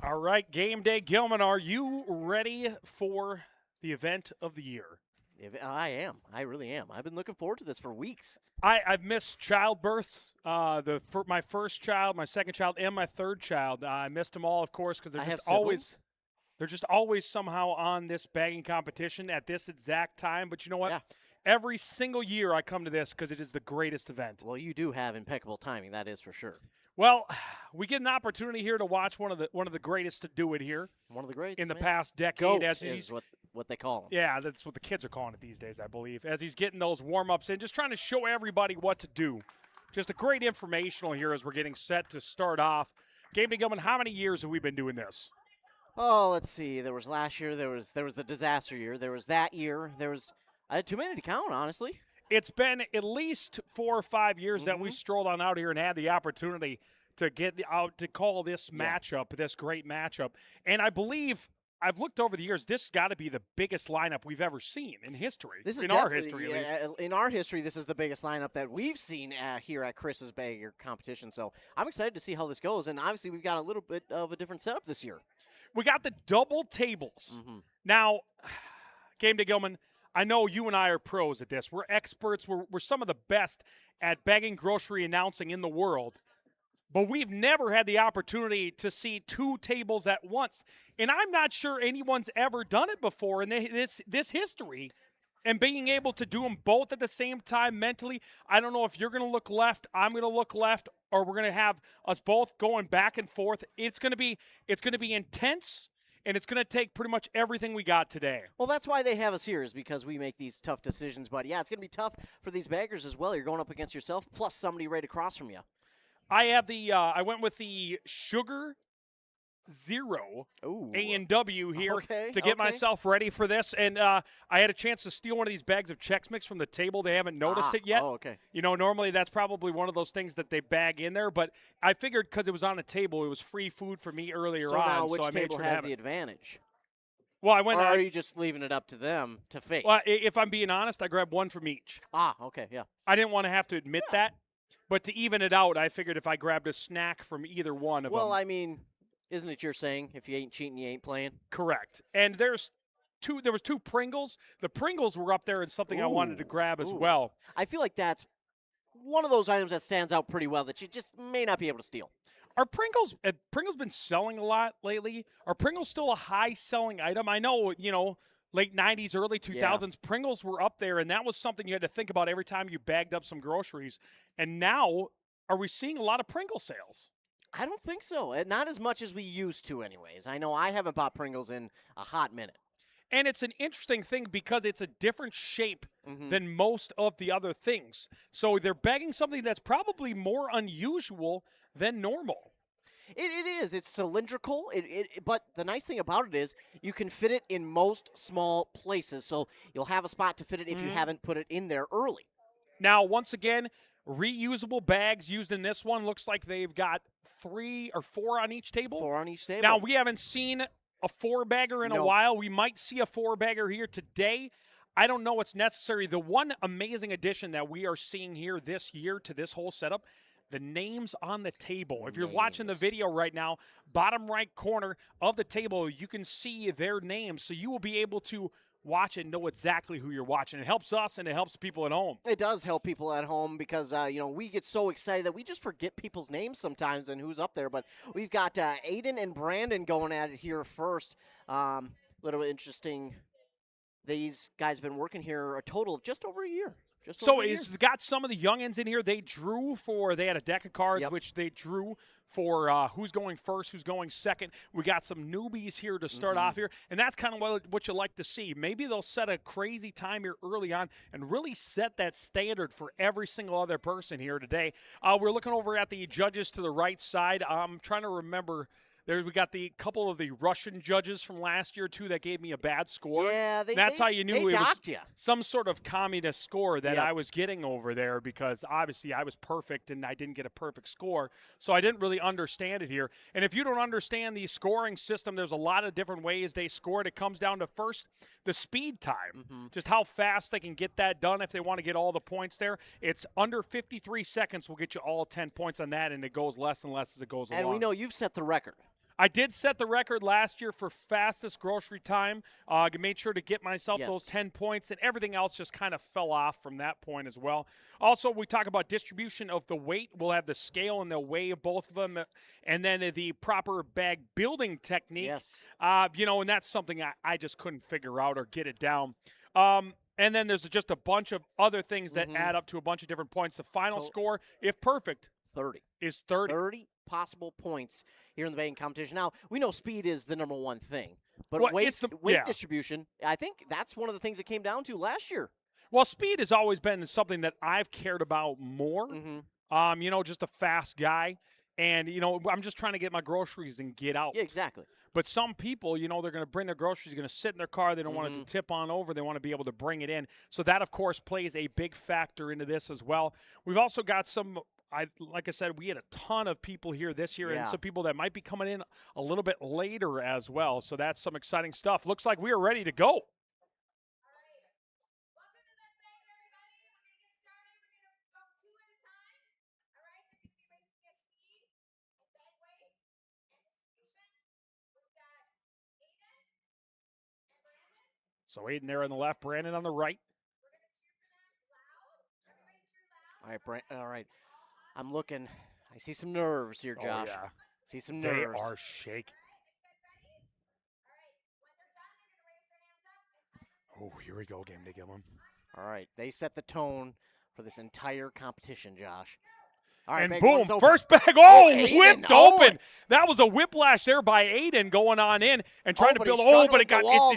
All right, game day, Gilman. Are you ready for the event of the year? I am. I really am. I've been looking forward to this for weeks. I've missed childbirths. For my first child, my second child, and my third child. I missed them all, of course, because I have siblings. they're just always somehow on this bagging competition at this exact time. But you know what? Yeah. Every single year I come to this because it is the greatest event. Well, you do have impeccable timing. That is for sure. Well, we get an opportunity here to watch one of the greatest to do it here One of the greats in the man. past decade. Goat as is he's what they call him. Yeah, that's what the kids are calling it these days, I believe. As he's getting those warm-ups in, just trying to show everybody what to do. Just a great informational here as we're getting set to start off. Game Day Gilman, how many years have we been doing this? Oh, let's see. There was last year. There was the disaster year. There was that year. I had too many to count, honestly. It's been at least 4 or 5 years that we've strolled on out here and had the opportunity to get out to call this matchup, this great matchup. And I believe I've looked over the years. This has got to be the biggest lineup we've ever seen in history. This is in our history, at least. In our history, this is the biggest lineup that we've seen here at Chris's Bagger competition. So I'm excited to see how this goes. And obviously, we've got a little bit of a different setup this year. We got the double tables. Now, Game Day Gilman, I know you and I are pros at this. We're experts. We're some of the best at bagging grocery announcing in the world. But we've never had the opportunity to see two tables at once. And I'm not sure anyone's ever done it before in this history. And being able to do them both at the same time mentally, I don't know if you're going to look left, I'm going to look left, or we're going to have us both going back and forth. It's going to be intense, and it's going to take pretty much everything we got today. Well, that's why they have us here, is because we make these tough decisions. But, yeah, it's going to be tough for these baggers as well. You're going up against yourself, plus somebody right across from you. I have I went with the Sugar Zero A&W here to get myself ready for this. And I had a chance to steal one of these bags of Chex Mix from the table. They haven't noticed it yet. Oh, okay. You know, normally that's probably one of those things that they bag in there. But I figured because it was on the table, it was free food for me earlier on. Now which so I made table sure to has have the it. advantage? Well, I went. Or are you just leaving it up to them to fake? Well, if I'm being honest, I grabbed one from each. Okay, yeah. I didn't want to have to admit that. But to even it out, I figured if I grabbed a snack from either one of them. Well, I mean, isn't it your saying, if you ain't cheating, you ain't playing? Correct. And there was two Pringles. The Pringles were up there and something I wanted to grab as well. I feel like that's one of those items that stands out pretty well that you just may not be able to steal. Are Pringles been selling a lot lately? Are Pringles still a high-selling item? I know, late 90s, early 2000s, Pringles were up there, and that was something you had to think about every time you bagged up some groceries. And now, are we seeing a lot of Pringle sales? I don't think so. Not as much as we used to anyways. I know I haven't bought Pringles in a hot minute. And it's an interesting thing because it's a different shape than most of the other things. So they're bagging something that's probably more unusual than normal. It is. It's cylindrical. But the nice thing about it is you can fit it in most small places. So you'll have a spot to fit it if you haven't put it in there early. Now, once again, reusable bags used in this one. Looks like they've got 3 or 4 on each table. 4 on each table. Now, we haven't seen a 4-bagger in a while. We might see a 4-bagger here today. I don't know what's necessary. The one amazing addition that we are seeing here this year to this whole setup, the names on the table. If you're watching the video right now, bottom right corner of the table, you can see their names. So you will be able to watch and know exactly who you're watching. It helps us and it helps people at home. It does help people at home because, we get so excited that we just forget people's names sometimes and who's up there. But we've got Aiden and Brandon going at it here first. Little interesting. These guys have been working here a total of just over a year. So it's got some of the youngins in here. They had a deck of cards, which they drew for who's going first, who's going second. We got some newbies here to start off here, and that's kind of what you like to see. Maybe they'll set a crazy time here early on and really set that standard for every single other person here today. We're looking over at the judges to the right side. I'm trying to remember. There we got the couple of the Russian judges from last year, too, that gave me a bad score. Yeah, that's how you knew it was you. some sort of communist score that I was getting over there because obviously I was perfect and I didn't get a perfect score. So I didn't really understand it here. And if you don't understand the scoring system, there's a lot of different ways they score it. It comes down to first the speed time, just how fast they can get that done if they want to get all the points there. It's under 53 seconds will get you all 10 points on that, and it goes less and less as it goes along. And we know you've set the record. I did set the record last year for fastest grocery time. I made sure to get myself those 10 points, and everything else just kind of fell off from that point as well. Also, we talk about distribution of the weight. We'll have the scale and the weigh of both of them, and then the proper bag building technique. Yes. And that's something I just couldn't figure out or get it down. And then there's just a bunch of other things that add up to a bunch of different points. The final score, if perfect, 30. Is 30. 30 possible points here in the bagging competition. Now, we know speed is the number one thing, but Well, weight yeah. distribution, I think that's one of the things it came down to last year. Well, speed has always been something that I've cared about more. Just a fast guy. And, I'm just trying to get my groceries and get out. Yeah, exactly. But some people, they're going to bring their groceries, going to sit in their car. They don't want it to tip on over. They want to be able to bring it in. So that, of course, plays a big factor into this as well. We've also got like I said, we had a ton of people here this year and some people that might be coming in a little bit later as well. So that's some exciting stuff. Looks like we are ready to go. So Aiden there on the left, Brandon on the right. All right. I'm looking. I see some nerves here, Josh. Oh, yeah. See some nerves. They are shaking. Oh, here we go, Game Day Gilman. All right. They set the tone for this entire competition, Josh. All right, and boom, first bag. Oh, Aiden, whipped open. That was a whiplash there by Aiden going on in and trying to build. But it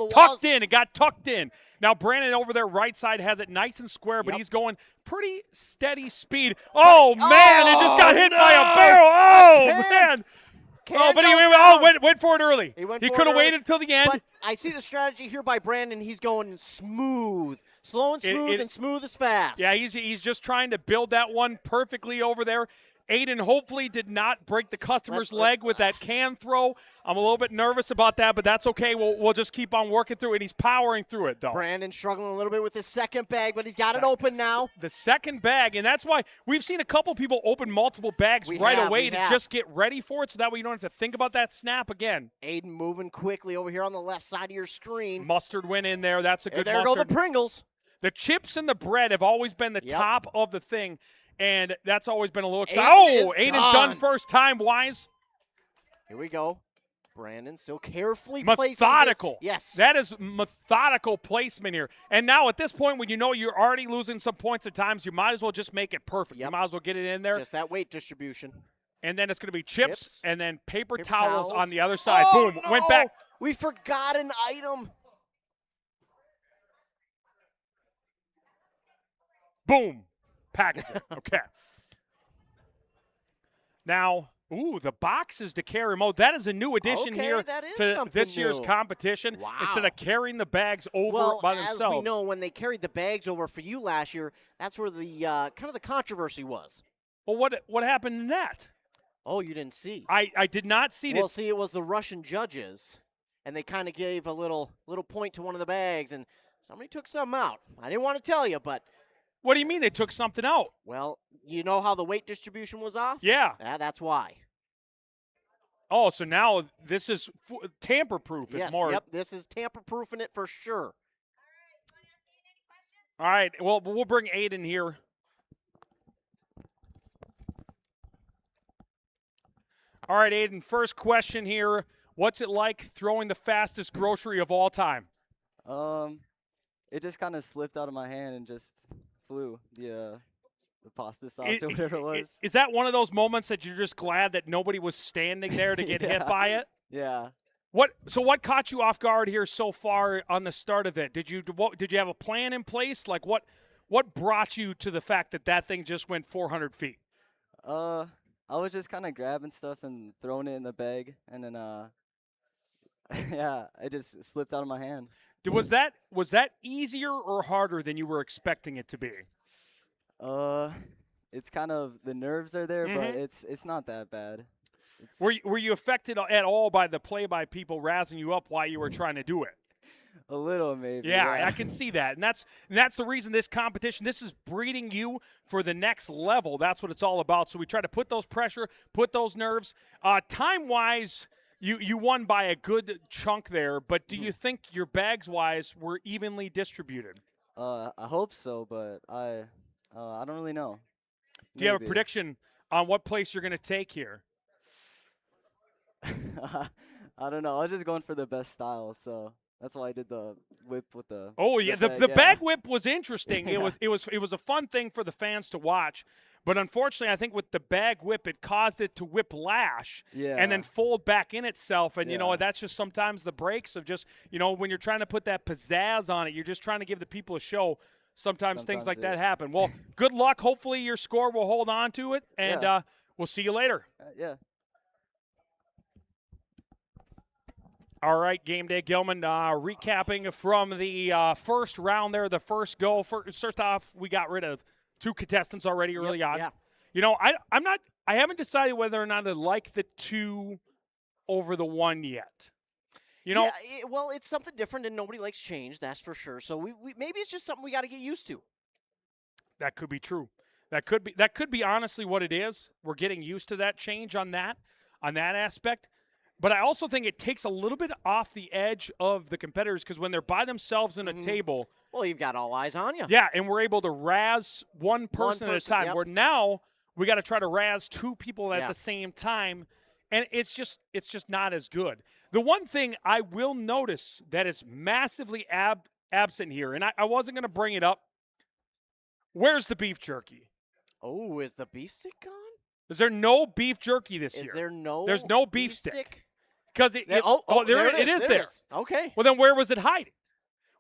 tucked in. It got tucked in. Now Brandon over there, right side, has it nice and square, but he's going pretty steady speed. Oh man, it just got hit by a barrel. Oh man. But he went for it early. He could have waited until the end. But I see the strategy here by Brandon. He's going smooth. Slow and smooth and smooth as fast. Yeah, he's just trying to build that one perfectly over there. Aiden hopefully did not break the customer's leg with that can throw. I'm a little bit nervous about that, but that's okay. We'll just keep on working through it. He's powering through it, though. Brandon struggling a little bit with his second bag, but he's got it open now. The second bag, and that's why we've seen a couple people open multiple bags away to just get ready for it, so that way you don't have to think about that snap again. Aiden moving quickly over here on the left side of your screen. Mustard went in there. That's a good there mustard. There go the Pringles. The chips and the bread have always been the top of the thing, and that's always been a little exciting. Aiden's done first time wise. Here we go. Brandon still carefully methodical. Yes. That is methodical placement here. And now at this point, when you know you're already losing some points at times, you might as well just make it perfect. You might as well get it in there. Just that weight distribution. And then it's going to be chips and then paper towels on the other side. Boom. No. Went back. We forgot an item. Boom. Package it. Okay. Now, the boxes to carry mode. That is a new addition here to this year's competition. Wow. Instead of carrying the bags over by themselves. As we know, when they carried the bags over for you last year, that's where the kind of the controversy was. Well, what happened in that? Oh, you didn't see. I did not see that. Well, see, it was the Russian judges, and they kind of gave a little point to one of the bags, and somebody took something out. I didn't want to tell you, but. What do you mean they took something out? Well, you know how the weight distribution was off? Yeah. That's why. Oh, so now this is tamper-proof. Yes, this is tamper-proofing it for sure. All right, well, we'll bring Aiden here. All right, Aiden, first question here. What's it like throwing the fastest grocery of all time? It just kind of slipped out of my hand and just flew. The pasta sauce or whatever it was. Is that one of those moments that you're just glad that nobody was standing there to get hit by it? Yeah. What caught you off guard here so far on the start of it? Did you have a plan in place? Like what brought you to the fact that thing just went 400 feet? I was just kind of grabbing stuff and throwing it in the bag, and then it just slipped out of my hand. Was that easier or harder than you were expecting it to be? It's kind of the nerves are there, but it's not that bad. Were you affected at all by the play-by people razzing you up while you were trying to do it? A little, maybe. Yeah, I can see that, and that's the reason this competition. This is breeding you for the next level. That's what it's all about. So we try to put those pressure, put those nerves. Time-wise, You won by a good chunk there, but do you think your bags-wise were evenly distributed? I hope so, but I don't really know. Do you have a Maybe. prediction on what place you're going to take here? I don't know. I was just going for the best style, so that's why I did the whip with the. Oh yeah, the bag, bag whip was interesting. Yeah. It was a fun thing for the fans to watch, but unfortunately, I think with the bag whip, it caused it to whiplash Yeah. and then fold back in itself. And you know Yeah. that's just sometimes the breaks of just when you're trying to put that pizzazz on it, you're just trying to give the people a show. Sometimes things like that happen. Well, good luck. Hopefully, your score will hold on to it, and Yeah. we'll see you later. Yeah. All right, Game Day Gilman, recapping from the first round there, the first go. First off, we got rid of 2 contestants already early on. Yeah. You know, I haven't decided whether or not I like the 2 over the 1 yet. You know, Yeah, well, it's something different, and nobody likes change, that's for sure. So we maybe it's just something we got to get used to. that could be true. That could be honestly what it is. We're getting used to that change on that aspect. But I also think it takes a little bit off the edge of the competitors because when they're by themselves in a table, Well, you've got all eyes on you. yeah, and we're able to razz one person at a time. yep. Where now we got to try to razz 2 people at Yeah. the same time, and it's just not as good. The one thing I will notice that is massively absent here, and I wasn't going to bring it up. Where's the beef jerky? Oh, is the beef stick gone? Is there no beef jerky this Is year? there no? There's no beef stick. Because it is there. Okay. Well, then where was it hiding?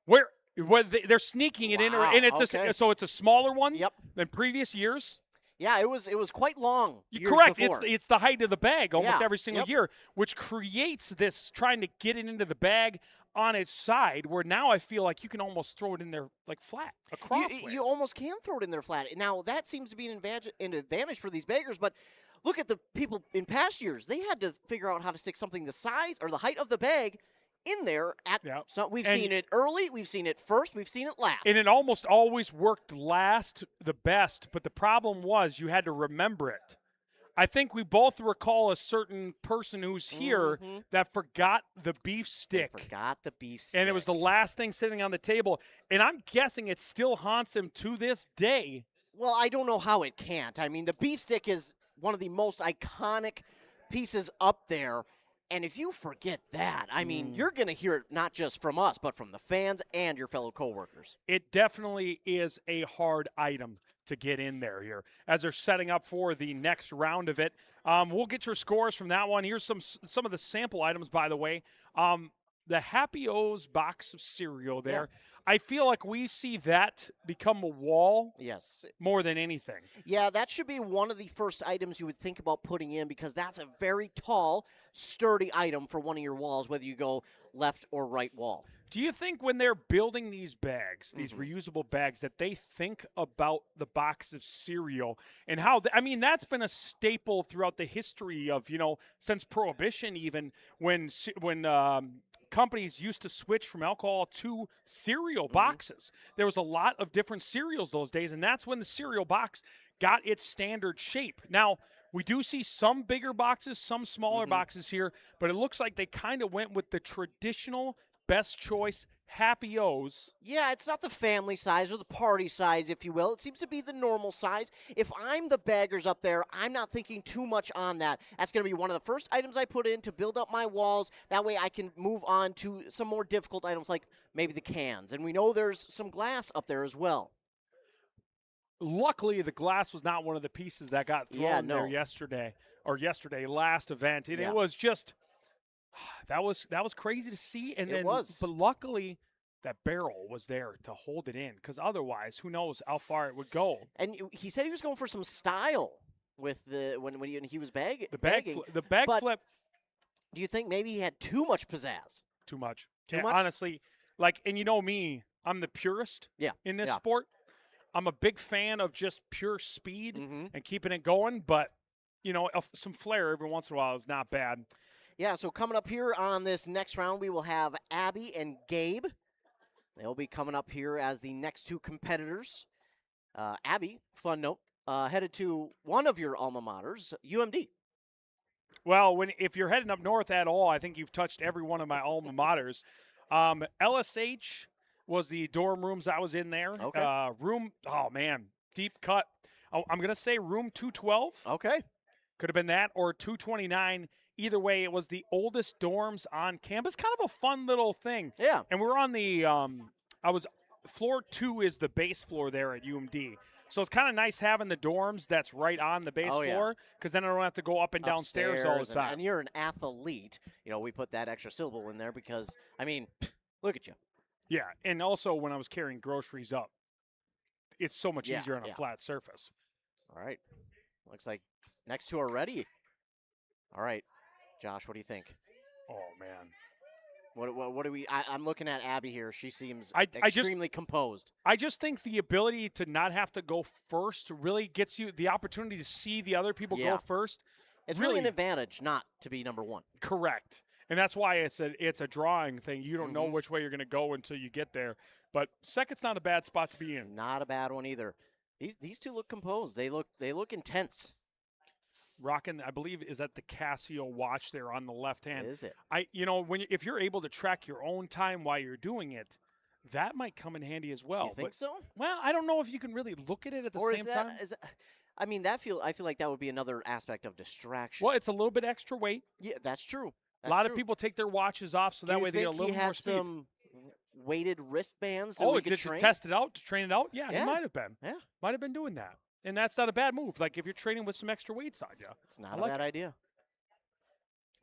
Where they're sneaking it in, Wow, and it's okay. so it's a smaller one Yep. than previous years. Yeah, it was quite long. You're years correct. Before. It's the height of the bag almost Yeah, every single yep. year, which creates this trying to get it into the bag on its side. Where now I feel like you can almost throw it in there like flat across. You almost can throw it in there flat. Now that seems to be an advantage for these baggers, but look at the people in past years. They had to figure out how to stick something the size or the height of the bag in there. Yep. We've And- seen it early, we've seen it first, we've seen it last. And it almost always worked last the best, but the problem was you had to remember it. I think we both recall a certain person who's here that forgot the beef stick. Forgot the beef stick. And it was the last thing sitting on the table. And I'm guessing it still haunts him to this day. Well, I don't know how it can't. I mean, the beef stick is one of the most iconic pieces up there. And if you forget that, I mean, you're going to hear it not just from us, but from the fans and your fellow coworkers. It definitely is a hard item to get in there here as they're setting up for the next round of it. We'll get your scores from that one. Here's some of the sample items, by the way. The Happy O's box of cereal there. Yeah. I feel like we see that become a wall Yes. more than anything. Yeah, that should be one of the first items you would think about putting in because that's a very tall, sturdy item for one of your walls, whether you go left or right wall. Do you think when they're building these bags, these reusable bags, that they think about the box of cereal and how, I mean, that's been a staple throughout the history of, since Prohibition even, when companies used to switch from alcohol to cereal boxes. There was a lot of different cereals those days, and that's when the cereal box got its standard shape. Now, we do see some bigger boxes, some smaller boxes here, but it looks like they kind of went with the traditional best choice Happy O's. Yeah, it's not the family size or the party size, if you will. It seems to be the normal size. If I'm the baggers up there, I'm not thinking too much on that. That's going to be one of the first items I put in to build up my walls. That way I can move on to some more difficult items like maybe the cans. And we know there's some glass up there as well. Luckily, the glass was not one of the pieces that got thrown no. there yesterday, last event. And Yeah. it was just that was crazy to see. And It then, was. but luckily, that barrel was there to hold it in, because otherwise, who knows how far it would go. And he said he was going for some style with when he was bagging. The bag but flip, do you think maybe he had too much pizzazz? too much. Too And much? honestly, and you know me, I'm the purist in this sport. I'm a big fan of just pure speed and keeping it going, but some flair every once in a while is not bad. Yeah, so coming up here on this next round, we will have Abby and Gabe. They'll be coming up here as the next 2 competitors. Abby, fun note, headed to one of your alma maters, UMD. Well, if you're heading up north at all, I think you've touched every one of my alma maters. LSH was the dorm rooms I was in there. Okay. Oh man, deep cut. Oh, I'm gonna say room 212. Okay. Could have been that or 229. Either way, it was the oldest dorms on campus. Kind of a fun little thing. Yeah. And we're on the floor 2 is the base floor there at UMD. So it's kind of nice having the dorms that's right on the base floor because then I don't have to go up and downstairs all the Upstairs, time. And you're an athlete. We put that extra syllable in there because, look at you. Yeah, and also when I was carrying groceries up, it's so much easier on a flat surface. All right. Looks like next two are ready. All right. Josh, what do you think? Oh, man. What do we? I'm looking at Abby here. She seems I extremely composed. I just think the ability to not have to go first really gets you the opportunity to see the other people go first. It's really an advantage not to be number one. Correct. And that's why it's a drawing thing. You don't know which way you're going to go until you get there. But second's not a bad spot to be in. Not a bad one either. These two look composed. They look intense. Rocking, I believe, is at the Casio watch there on the left hand. Is it? If you're able to track your own time while you're doing it, that might come in handy as well. You think so? Well, I don't know if you can really look at it at the same time. I feel like that would be another aspect of distraction. Well, it's a little bit extra weight. Yeah, that's true. A lot of people take their watches off so that way they get a little more speed. Some weighted wristbands? Just to test it out, to train it out? Yeah, he might have been. Yeah. Might have been doing that. And that's not a bad move. Like if you're training with some extra weights on you. It's not a bad idea.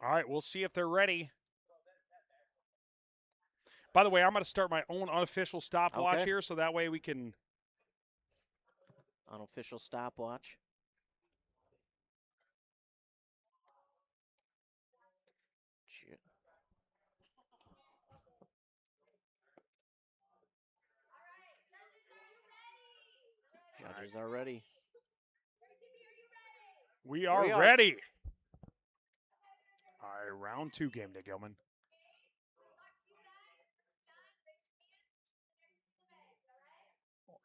All right, we'll see if they're ready. By the way, I'm going to start my own unofficial stopwatch here so that way we can. Unofficial stopwatch. Judges are ready. We are ready. All right, round 2 game day, Gilman.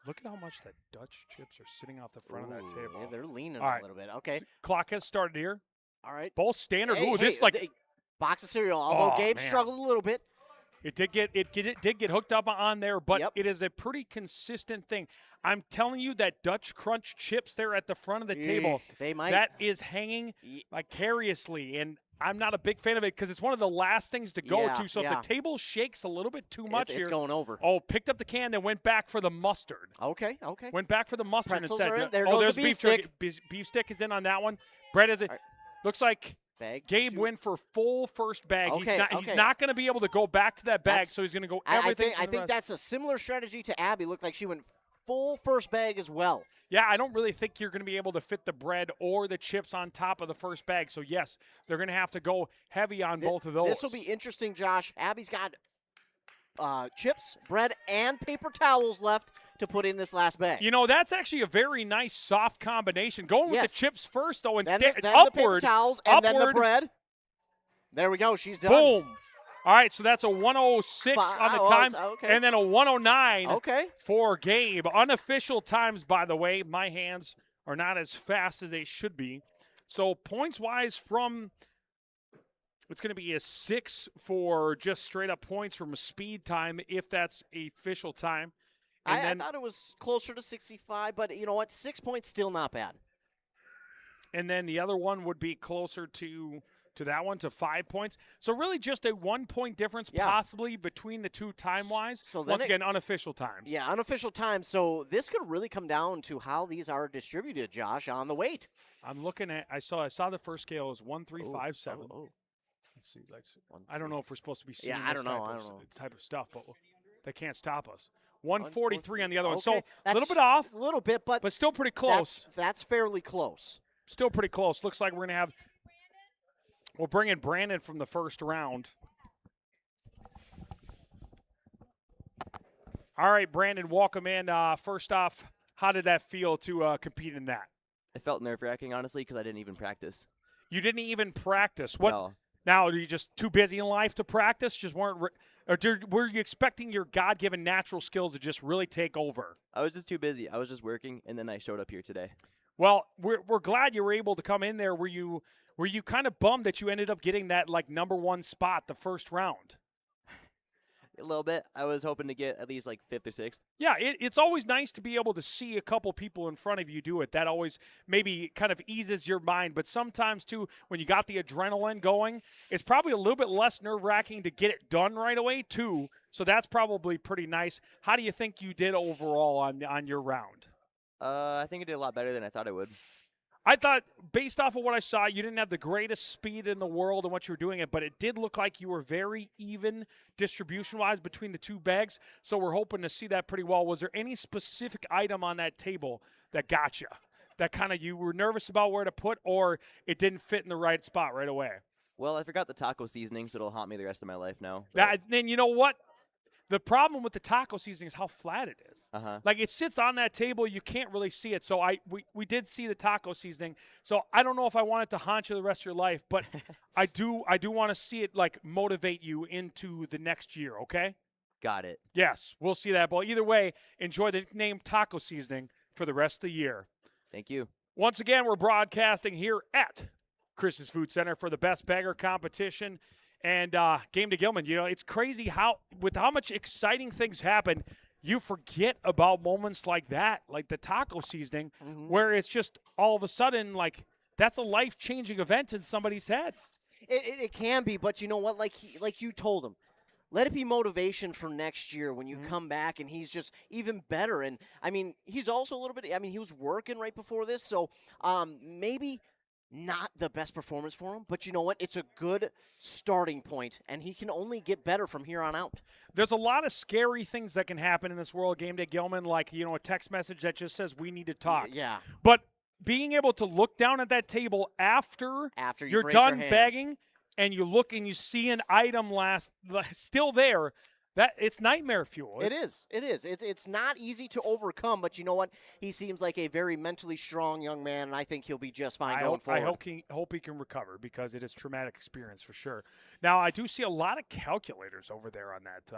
Look at how much that Dutch chips are sitting off the front of that table. Yeah, they're leaning a little bit. Okay. Clock has started here. All right. Both standard. This like box of cereal. Although Gabe struggled a little bit. It did get hooked up on there, but it is a pretty consistent thing. I'm telling you that Dutch Crunch chips there at the front of the table, that is hanging vicariously, and I'm not a big fan of it because it's one of the last things to go to. So if the table shakes a little bit too much it's going over. Oh, picked up the can, then went back for the mustard. Okay. Went back for the mustard Pretzels instead. are in. There goes there's the beef stick. Beef stick is in on that one. Bread is it. Right. Looks like Gabe went for full first bag. He's not going to be able to go back to that bag, so he's going to go everything. I think that's a similar strategy to Abby. Looked like she went full first bag as well. Yeah, I don't really think you're going to be able to fit the bread or the chips on top of the first bag. So, yes, they're going to have to go heavy on both of those. This will be interesting, Josh. Abby's got chips, bread, and paper towels left to put in this last bag. That's actually a very nice soft combination. Going with the chips first, though, and then upward. The paper towels, and then the bread. There we go. She's done. Boom. All right, so that's a 106 on the time, and then a 109 for Gabe. Unofficial times, by the way. My hands are not as fast as they should be. So points-wise it's going to be a 6 for just straight-up points from a speed time, if that's official time. I thought it was closer to 65, but you know what? 6 points still not bad. And then the other one would be closer to that one, to 5 points. So really just a 1 point difference possibly between the two time-wise. So once again, unofficial times. Yeah, unofficial times. So this could really come down to how these are distributed, Josh, on the weight. I'm looking at – I saw the first scale is 1357. Let's see. I don't know if we're supposed to be seeing this type of stuff, but they can't stop us. 143 on the other one. So a little bit off. A little bit, but still pretty close. That's fairly close. Still pretty close. Looks like we're going to have – we'll bring in Brandon from the first round. All right, Brandon, welcome in. First off, how did that feel to compete in that? It felt nerve-wracking, honestly, because I didn't even practice. You didn't even practice? What? No. Now, are you just too busy in life to practice? Just weren't? Or were you expecting your God-given natural skills to just really take over? I was just too busy. I was just working, and then I showed up here today. Well, we're glad you were able to come in there. Were you kind of bummed that you ended up getting that like number 1 spot the first round? A little bit. I was hoping to get at least like 5th or 6th. Yeah, it's always nice to be able to see a couple people in front of you do it. That always maybe kind of eases your mind. But sometimes, too, when you got the adrenaline going, it's probably a little bit less nerve-wracking to get it done right away, too. So that's probably pretty nice. How do you think you did overall on your round? I think I did a lot better than I thought I would. I thought, based off of what I saw, you didn't have the greatest speed in the world in what you were doing it, but it did look like you were very even distribution-wise between the 2 bags, so we're hoping to see that pretty well. Was there any specific item on that table that got you, that kind of you were nervous about where to put, or it didn't fit in the right spot right away? Well, I forgot the taco seasoning, so it'll haunt me the rest of my life now. but- Then you know what? The problem with the taco seasoning is how flat it is. Uh-huh. Like it sits on that table, you can't really see it. So we did see the taco seasoning. So I don't know if I want it to haunt you the rest of your life, but I do want to see it like motivate you into the next year. Okay? Got it. Yes, we'll see that. But either way, enjoy the nickname taco seasoning for the rest of the year. Thank you. Once again, we're broadcasting here at Chris's Food Center for the Best Bagger competition. And Game to Gilman, you know, it's crazy how much exciting things happen, you forget about moments like that, like the taco seasoning, where it's just all of a sudden like that's a life-changing event in somebody's head. It can be, but you know what? Like you told him, let it be motivation for next year when you come back and he's just even better. And I mean, he's also a little bit. I mean, he was working right before this, so maybe not the best performance for him. But you know what? It's a good starting point, and he can only get better from here on out. There's a lot of scary things that can happen in this world, Game Day Gilman, like, you know, a text message that just says we need to talk. Yeah. But being able to look down at that table after After you're you've raised done your hands. bagging and you look and you see an item still there, that it's nightmare fuel. It is. It's not easy to overcome, but you know what? He seems like a very mentally strong young man, and I think he'll be just fine going forward. I hope he can recover because it is traumatic experience for sure. Now I do see a lot of calculators over there on that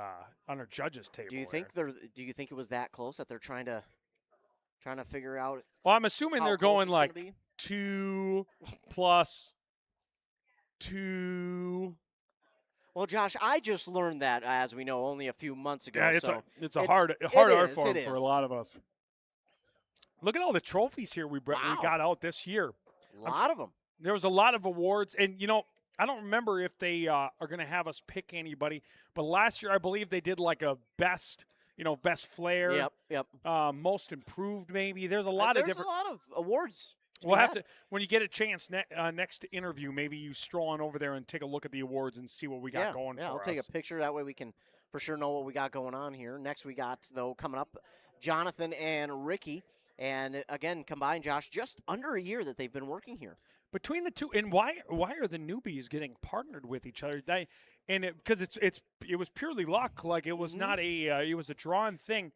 on our judges table. Do you think it was that close that they're trying to figure out? Well, I'm assuming how they're close going it's gonna like be? 2 plus 2. Well, Josh, I just learned that, as we know, only a few months ago. Yeah, it's so a hard it art is, form it for a is. lot of us. Look at all the trophies here we Wow. got out this year. A lot of them. There was a lot of awards, and you know, I don't remember if they are going to have us pick anybody, but last year I believe they did like a best flair, Yep. most improved maybe. There's a lot of There's different. a lot of awards. We'll have had. to, when you get a chance next interview, maybe you stroll on over there and take a look at the awards and see what we got going Yeah, for I'll us. take a picture. That way we can for sure know what we got going on here. Next we got, though, coming up, Jonathan and Ricky. And again, combined, Josh, just under a year that they've been working here. Between the two, and why are the newbies getting partnered with each other? Because it was purely luck. Like it was not it was a drawn thing.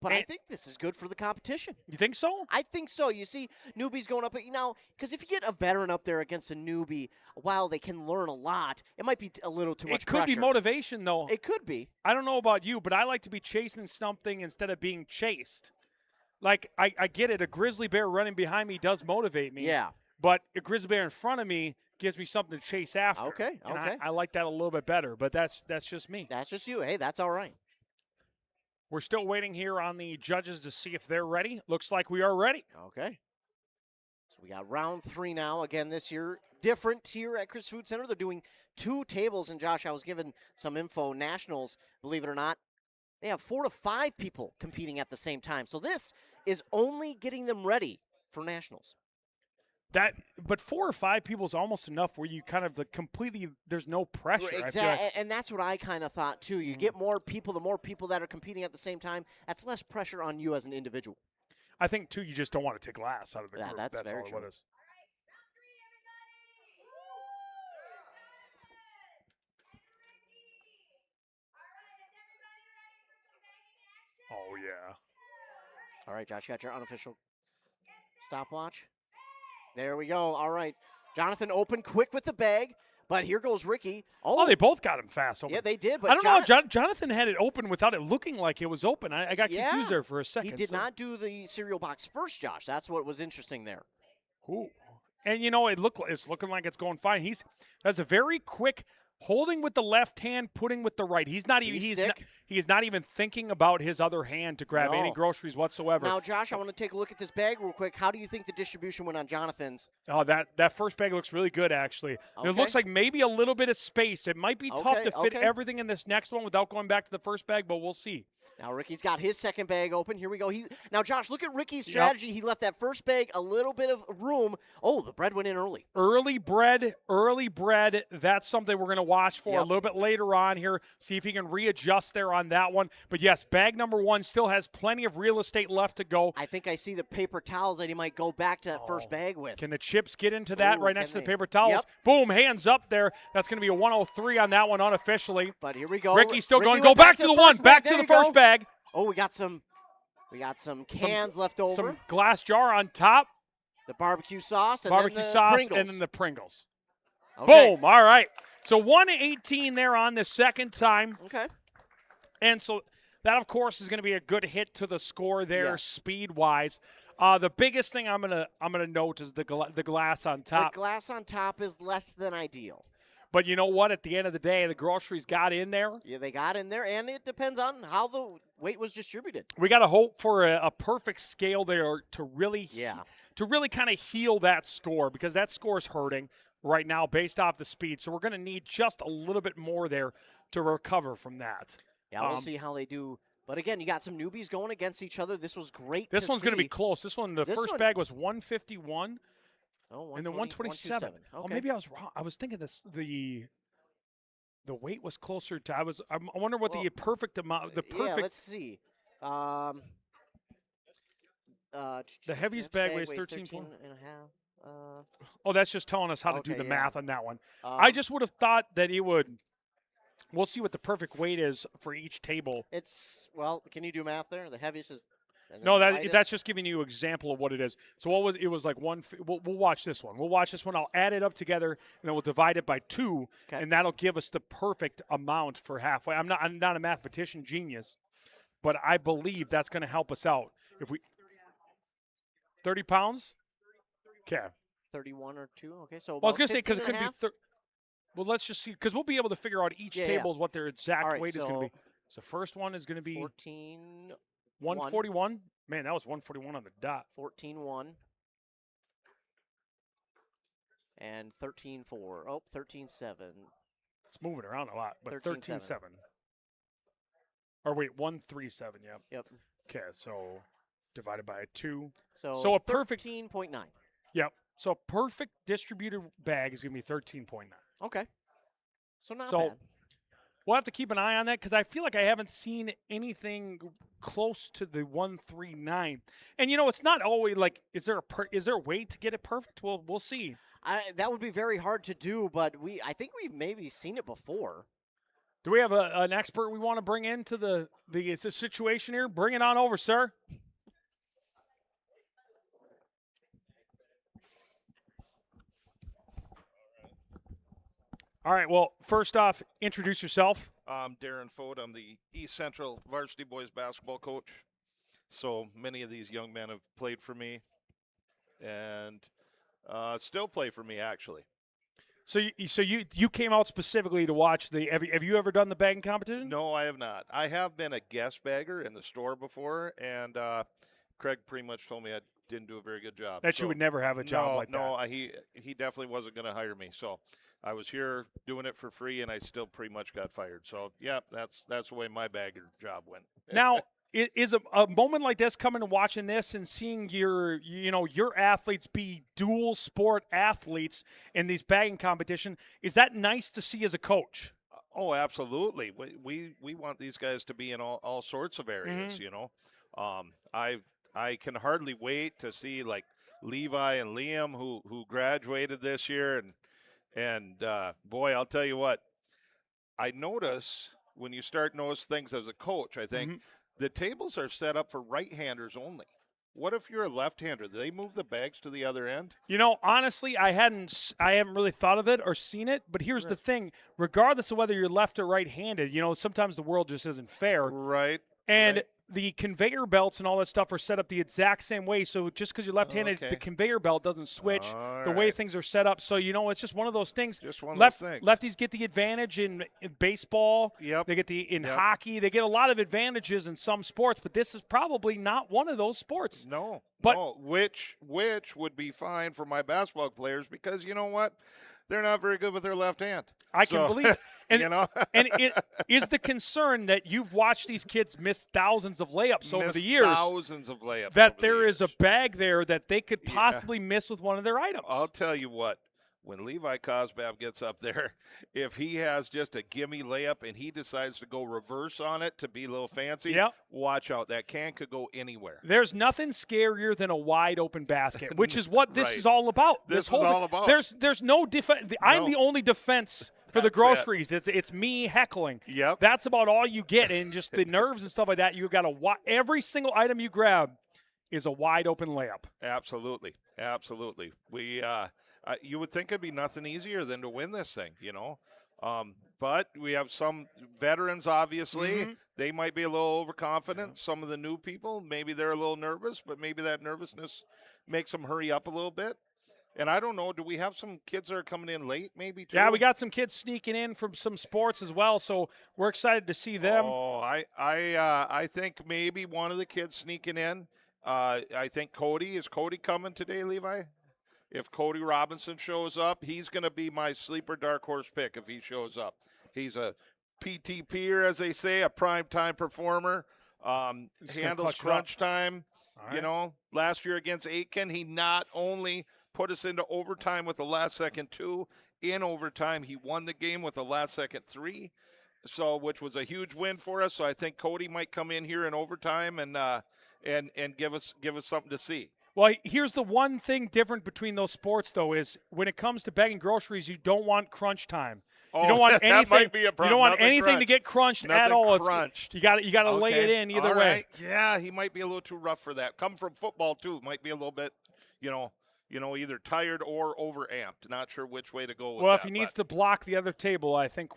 But I And- think this is good for the competition. You think so? I think so. You see newbies going up, because if you get a veteran up there against a newbie, while they can learn a lot, it might be a little too much It could be pressure. motivation though. It could be. I don't know about you, but I like to be chasing something instead of being chased. Like I get it. A grizzly bear running behind me does motivate me. Yeah. But a grizzly bear in front of me gives me something to chase after. Okay, And okay. I like that a little bit better, but that's just me. That's just you. Hey, that's all right. We're still waiting here on the judges to see if they're ready. Looks like we are ready. Okay. So we got round 3 now. Again, this year, different here at Chris Food Center. They're doing 2 tables. And, Josh, I was given some info. Nationals, believe it or not, they have 4 to 5 people competing at the same time. So this is only getting them ready for Nationals. But 4 or 5 people is almost enough where you kind of completely there's no pressure. I feel like. Exactly. And that's what I kind of thought, too. You get more people, the more people that are competing at the same time, that's less pressure on you as an individual. I think too, you just don't want to take last out of the Yeah, group. that's very all true. it is. Oh yeah. All right, Josh, you got your unofficial stopwatch. There we go. All right. Jonathan open quick with the bag, but here goes Ricky. Oh, they both got him fast open. Yeah, they did. But I don't know. Jonathan had it open without it looking like it was open. I got confused there for a second. He did not do the cereal box first, Josh. That's what was interesting there. Ooh. And, it's looking like it's going fine. That's a very quick holding with the left hand, putting with the right. He is not even thinking about his other hand to grab any groceries whatsoever. Now, Josh, I want to take a look at this bag real quick. How do you think the distribution went on Jonathan's? Oh, that first bag looks really good, actually. Okay. It looks like maybe a little bit of space. It might be tough to fit everything in this next one without going back to the first bag, but we'll see. Now, Ricky's got his second bag open. Here we go. Now, Josh, look at Ricky's strategy. He left that first bag a little bit of room. Oh, the bread went in early. Early bread. That's something we're going to watch for a little bit later on here. See if he can readjust there on that one. But, yes, bag number 1 still has plenty of real estate left to go. I think I see the paper towels that he might go back to that first bag with. Can the chips get into that right next to the paper towels? Yep. Boom, hands up there. That's going to be a 103 on that one unofficially. But here we go. Ricky's still going. Go back to the one. Back to the first bag. Oh, we got some cans left over. Some glass jar on top. The barbecue sauce and barbecue then the sauce Pringles. and then the Pringles. Okay. Boom. All right. So 118 there on the second time. Okay. And so that, of course, is going to be a good hit to the score there, speed-wise. The biggest thing I'm gonna note is the glass on top. The glass on top is less than ideal. But you know what? At the end of the day, the groceries got in there. Yeah, they got in there, and it depends on how the weight was distributed. We got to hope for a perfect scale there to really kind of heal that score, because that score is hurting right now based off the speed. So we're going to need just a little bit more there to recover from that. Yeah, we'll see how they do. But again, you got some newbies going against each other. This was great. This one's going to be close. The first bag was 151. Oh, and then 127. Okay. Oh, maybe I was wrong. I was thinking the weight was closer to. I wonder what the perfect amount. Yeah, let's see. The heaviest bag weighs 13 and a half. Oh, that's just telling us how to do the math on that one. I just would have thought that it would. We'll see what the perfect weight is for each table. Can you do math there? The heaviest is. No, that's just giving you an example of what it is. So it was like one. We'll watch this one. We'll watch this one. I'll add it up together, and then we'll divide it by 2, and that'll give us the perfect amount for halfway. I'm not a mathematician genius, but I believe that's going to help us out. If we 30 pounds, okay. 31 or 2. Okay, so I was going to say because it could be. Well, let's just see, because we'll be able to figure out each table is what their exact weight is going to be. So first one is going to be 141. Man, that was 141 on the dot. 14-1. And 13-4. Oh, 13-7. It's moving around a lot, but 13-7. Or wait, 137, Yep. Okay, so divided by 2. So a perfect 13.9. Yep. So a perfect distributed bag is going to be 13.9. Okay. So not bad. We'll have to keep an eye on that, because I feel like I haven't seen anything close to the 139. And it's not always like, is there a way to get it perfect? Well, we'll see. That would be very hard to do, but I think we've maybe seen it before. Do we have an expert we want to bring into the situation here? Bring it on over, sir. All right, well, first off, introduce yourself. I'm Darren Fote. I'm the East Central Varsity Boys basketball coach. So many of these young men have played for me and still play for me, actually. So you came out specifically to watch the – have you ever done the bagging competition? No, I have not. I have been a guest bagger in the store before, and Craig pretty much told me I didn't do a very good job. You would never have a job like that. No, he definitely wasn't going to hire me. So I was here doing it for free, and I still pretty much got fired. So, yeah, that's the way my bagger job went. Now, is a moment like this, coming and watching this and seeing your athletes be dual sport athletes in these bagging competition, is that nice to see as a coach? Oh, absolutely. We want these guys to be in all sorts of areas, I can hardly wait to see like Levi and Liam who graduated this year, and boy, I'll tell you what, I notice when you start notice things as a coach, I think the tables are set up for right-handers only. what if you're a left-hander? Do they move the bags to the other end? You know, honestly, I haven't really thought of it or seen it. But here's the thing: regardless of whether you're left or right-handed, you know, sometimes the world just isn't fair. Right. And right. the conveyor belts and all that stuff are set up the exact same way. So just because you're left-handed, Okay. the conveyor belt doesn't switch All the way right. things are set up. So, you know, it's just one of those things. Just one of those things. Lefties get the advantage in baseball. Yep. They get in Yep. hockey. They get a lot of advantages in some sports, but this is probably not one of those sports. No, But- no. Which would be fine for my basketball players because you know what? They're not very good with their left hand. I can believe it. And, you know, and it is the concern that you've watched these kids miss thousands of layups over the Missed years. thousands of layups. That over the there is a years. bag there that they could possibly miss with one of their items. I'll tell you what. When Levi Cosbab gets up there, if he has just a gimme layup and he decides to go reverse on it to be a little fancy, Yep. watch out. That can could go anywhere. There's nothing scarier than a wide open basket, which is what this Right. is all about. This is whole all thing. about. There's no defense. I'm No. the only defense for the That's it. groceries. It's me heckling. Yep. That's about all you get, and just the nerves and stuff like that. You got every single item you grab is a wide open layup. Absolutely. Absolutely. You would think it'd be nothing easier than to win this thing, you know. But we have some veterans, obviously. Mm-hmm. They might be a little overconfident. Some of the new people, maybe they're a little nervous, but maybe that nervousness makes them hurry up a little bit. And I don't know, do we have some kids that are coming in late maybe too? Yeah, we got some kids sneaking in from some sports as well, so we're excited to see them. Oh, I think maybe one of the kids sneaking in. I think Cody. Is Cody coming today, Levi? If Cody Robinson shows up, he's going to be my sleeper dark horse pick if he shows up. He's a PTPer, as they say, a primetime performer. He's gonna Handles clutch it up. crunch time. All You right. know, last year against Aitken, he not only put us into overtime with the last second 2, in overtime he won the game with the last second 3. So, which was a huge win for us. So I think Cody might come in here in overtime and give us something to see. Well, here's the one thing different between those sports, though, is when it comes to bagging groceries, you don't want crunch time. You Oh, don't want that anything. might be a You problem. don't want Nothing anything to crunched. get crunched at Nothing all. crunched. You got to lay it Okay. in either All way. right. Yeah, he might be a little too rough for that. Come from football too, might be a little bit, either tired or overamped. Not sure which way to go with Well, that. if he needs to block the other table, I think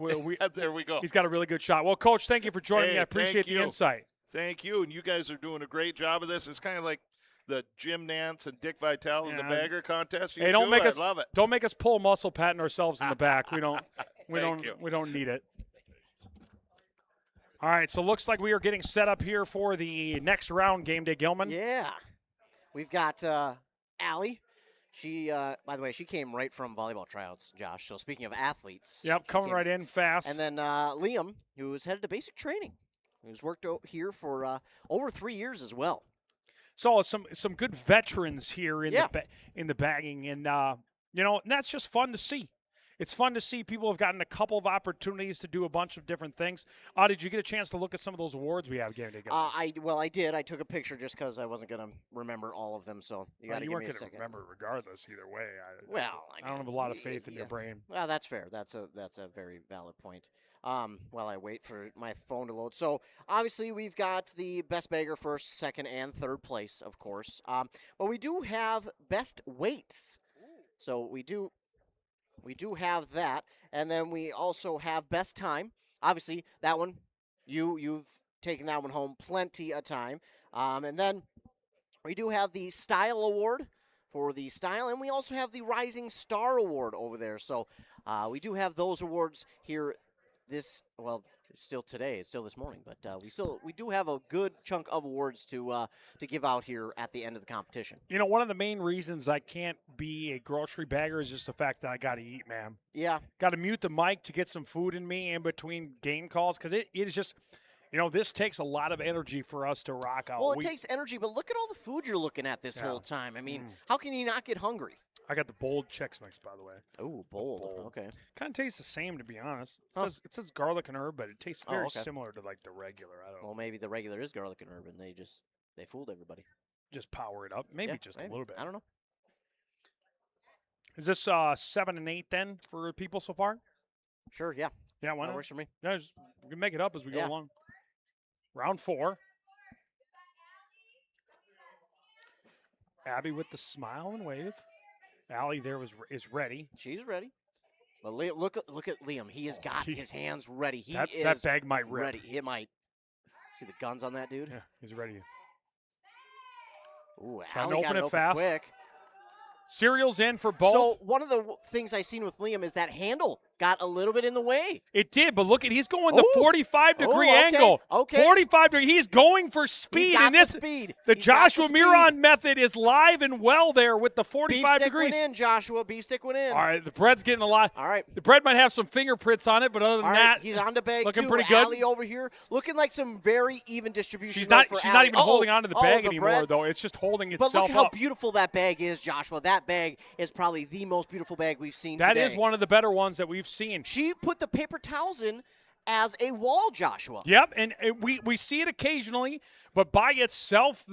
there we go. he's got a really good shot. Well, Coach, thank you for joining me. Hey, I appreciate thank the you. insight. Thank you, and you guys are doing a great job of this. It's kind of like the Jim Nance and Dick Vitale in the Yeah. bagger contest. You Hey, don't do? make I us love it. don't make us pull muscle patting ourselves in the back. We don't Thank you. we don't need it. All right, so looks like we are getting set up here for the next round, Game Day Gilman. Yeah. We've got Allie. She, by the way, she came right from volleyball tryouts, Josh. So speaking of athletes. Yep, she coming came- right in fast. And then Liam, who's headed to basic training, who's worked here for over 3 years as well. So some good veterans here in Yeah. in the bagging, and and that's just fun to see. It's fun to see people have gotten a couple of opportunities to do a bunch of different things. Did you get a chance to look at some of those awards we have Game Day Gilman? I did. I took a picture just because I wasn't gonna remember all of them. So you got to you give weren't me a gonna second. remember regardless either way. Well, I don't have a lot of faith in your brain. Well, that's fair. That's a very valid point. While I wait for my phone to load. So obviously we've got the best bagger first, second, and third place, of course. But we do have best weights. So we do have that, and then we also have best time. Obviously that one, you've taken that one home plenty of time. And then we do have the style award for the style, and we also have the Rising Star Award over there. So we do have those awards here. Still today, it's still this morning, but we do have a good chunk of awards to give out here at the end of the competition. You know, one of the main reasons I can't be a grocery bagger is just the fact that I got to eat, man. Yeah, Got to mute the mic to get some food in me in between game calls because it is just, this takes a lot of energy for us to rock out. well, it takes energy, but look at all the food you're looking at this Yeah. whole time. I mean, how can you not get hungry? I got the bold Chex Mix, by the way. Oh, bold. Okay. Kind of tastes the same, to be honest. It, Huh. says garlic and herb, but it tastes Oh, very okay. similar to like the regular. I don't know. Well, maybe the regular is garlic and herb, and they fooled everybody. Just power it up, maybe Yeah, just a little bit. I don't know. Is this 7 and 8 then for people so far? Sure, yeah, Yeah, why that not? works for me. Yeah, we can make it up as we go Yeah. along. Round 4. Abby with the smile and wave. Allie there is ready. She's ready. But look at Liam. He has got his hands ready. That bag might rip. ready. It might. See the guns on that dude? Yeah, he's ready. Ooh, Trying to Allie got open it it open fast. quick. Cereal's in for both. So one of the things I seen with Liam is that handle got a little bit in the way. It did, but look at he's going the Ooh. 45-degree Okay, angle. okay. 45 degree. He's going for He's speed, got and this the speed. the He's got Joshua the speed. Miron method is live and well there with the Beef 45 stick degrees. went in, Joshua. Beef stick went in. All right, the bread's getting a lot. All right. The bread might have some fingerprints on it, but other than All that, right, he's on the bag looking too. pretty good. Allie over here, looking like some very even distribution. she's though, not for she's Allie. not even Uh-oh. holding onto the Oh, bag the anymore, bread. though. It's just holding But itself look how up. beautiful that bag is, Joshua. That bag is probably the most beautiful bag we've seen That today. is one of the better ones that we've seen. She put the paper towels in as a wall, Joshua. Yep, and we see it occasionally, but by itself,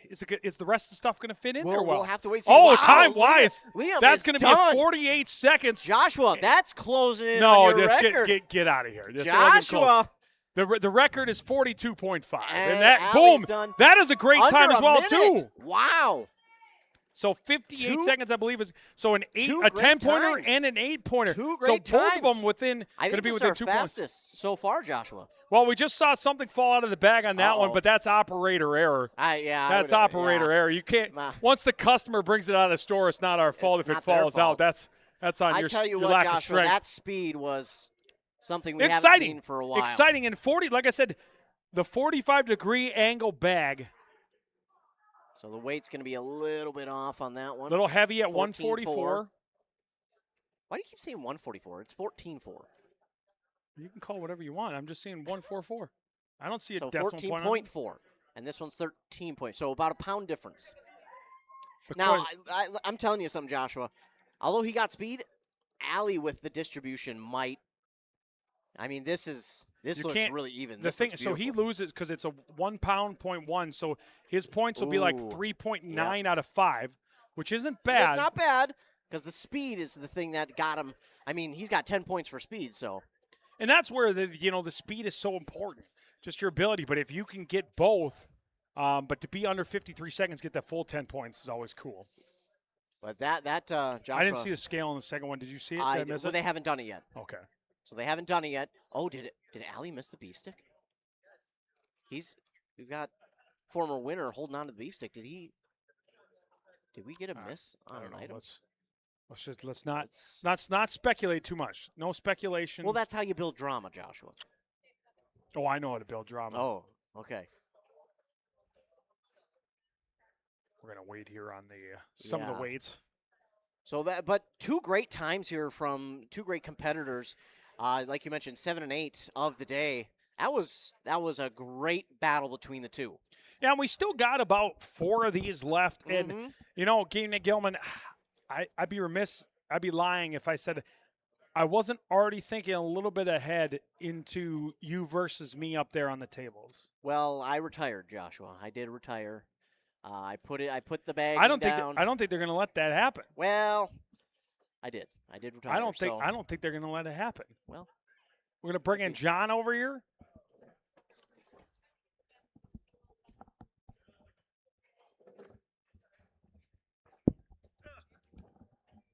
is the rest of the stuff going to fit in there well? We'll have to wait. See. Oh, Wow, time-wise, Liam that's is going to be done. at 48 seconds. Joshua, that's closing in No, on your just record. get out of here. This wasn't close. Joshua. The record is 42.5, and And that Allie's boom, done that is a great under time as a well minute. too. Wow. So 58 Two- seconds, I believe, is so a great 10-pointer times. and an 8-pointer. Two So great both of times. them within I going to think be this is within our 2 points. fastest so far, Joshua. Well, we just saw something fall out of the bag on that one, Uh-oh. but that's operator error. I That's would've- operator yeah. error. You can't. Nah. Once the customer brings it out of the store, it's not our fault It's if it not their falls out. fault. That's on I your, tell you your what, lack of Joshua, strength. that speed was something we haven't Exciting. seen for a while. Exciting. And 40, like I said, the 45-degree angle bag, So the weight's going to be a little bit off on that a one. little heavy at 14.4. 144. Why do you keep saying 144? It's 14.4. You can call whatever you want. I'm just saying 144. I don't see a So decimal point on it. 14.4. And this one's 13 points. So about a pound difference. But Now, Corey, I'm telling you something, Joshua. Although he got speed, Allie with the distribution might. I mean, this You looks can't- really even. the This thing, looks so he beautiful. loses because it's a 1 pound .1. So his points will be like Ooh. 3.9 out of 5, which isn't bad. It's not bad because the speed is the thing that got him. I mean, he's got 10 points for speed, so. And that's where the speed is so important, just your ability. But if you can get both, but to be under 53 seconds, get that full 10 points is always cool. But Joshua. I didn't see the scale on the second one. Did you see it? Did I miss well, it? they haven't done it yet. Okay. So they haven't done it yet. Oh, did Allie miss the beef stick? We've got former winner holding on to the beef stick. Did we get a miss I on don't an know. item? Let's not speculate too much. No speculation. Well, that's how you build drama, Joshua. Oh, I know how to build drama. Oh, okay. We're gonna wait here on the some of Yeah. the weights. So but two great times here from two great competitors. Like you mentioned, 7 and 8 of the day. That was a great battle between the two. Yeah, and we still got about 4 of these left. And, Mhm. Game Nick Gilman, I'd be remiss, I'd be lying if I said I wasn't already thinking a little bit ahead into you versus me up there on the tables. Well, I retired, Joshua. I did retire. I put the bag I don't down. think they're going to let that happen. Well, I did. I did retire. I don't so- think they're going to let it happen. Well, We're going to bring in John over here.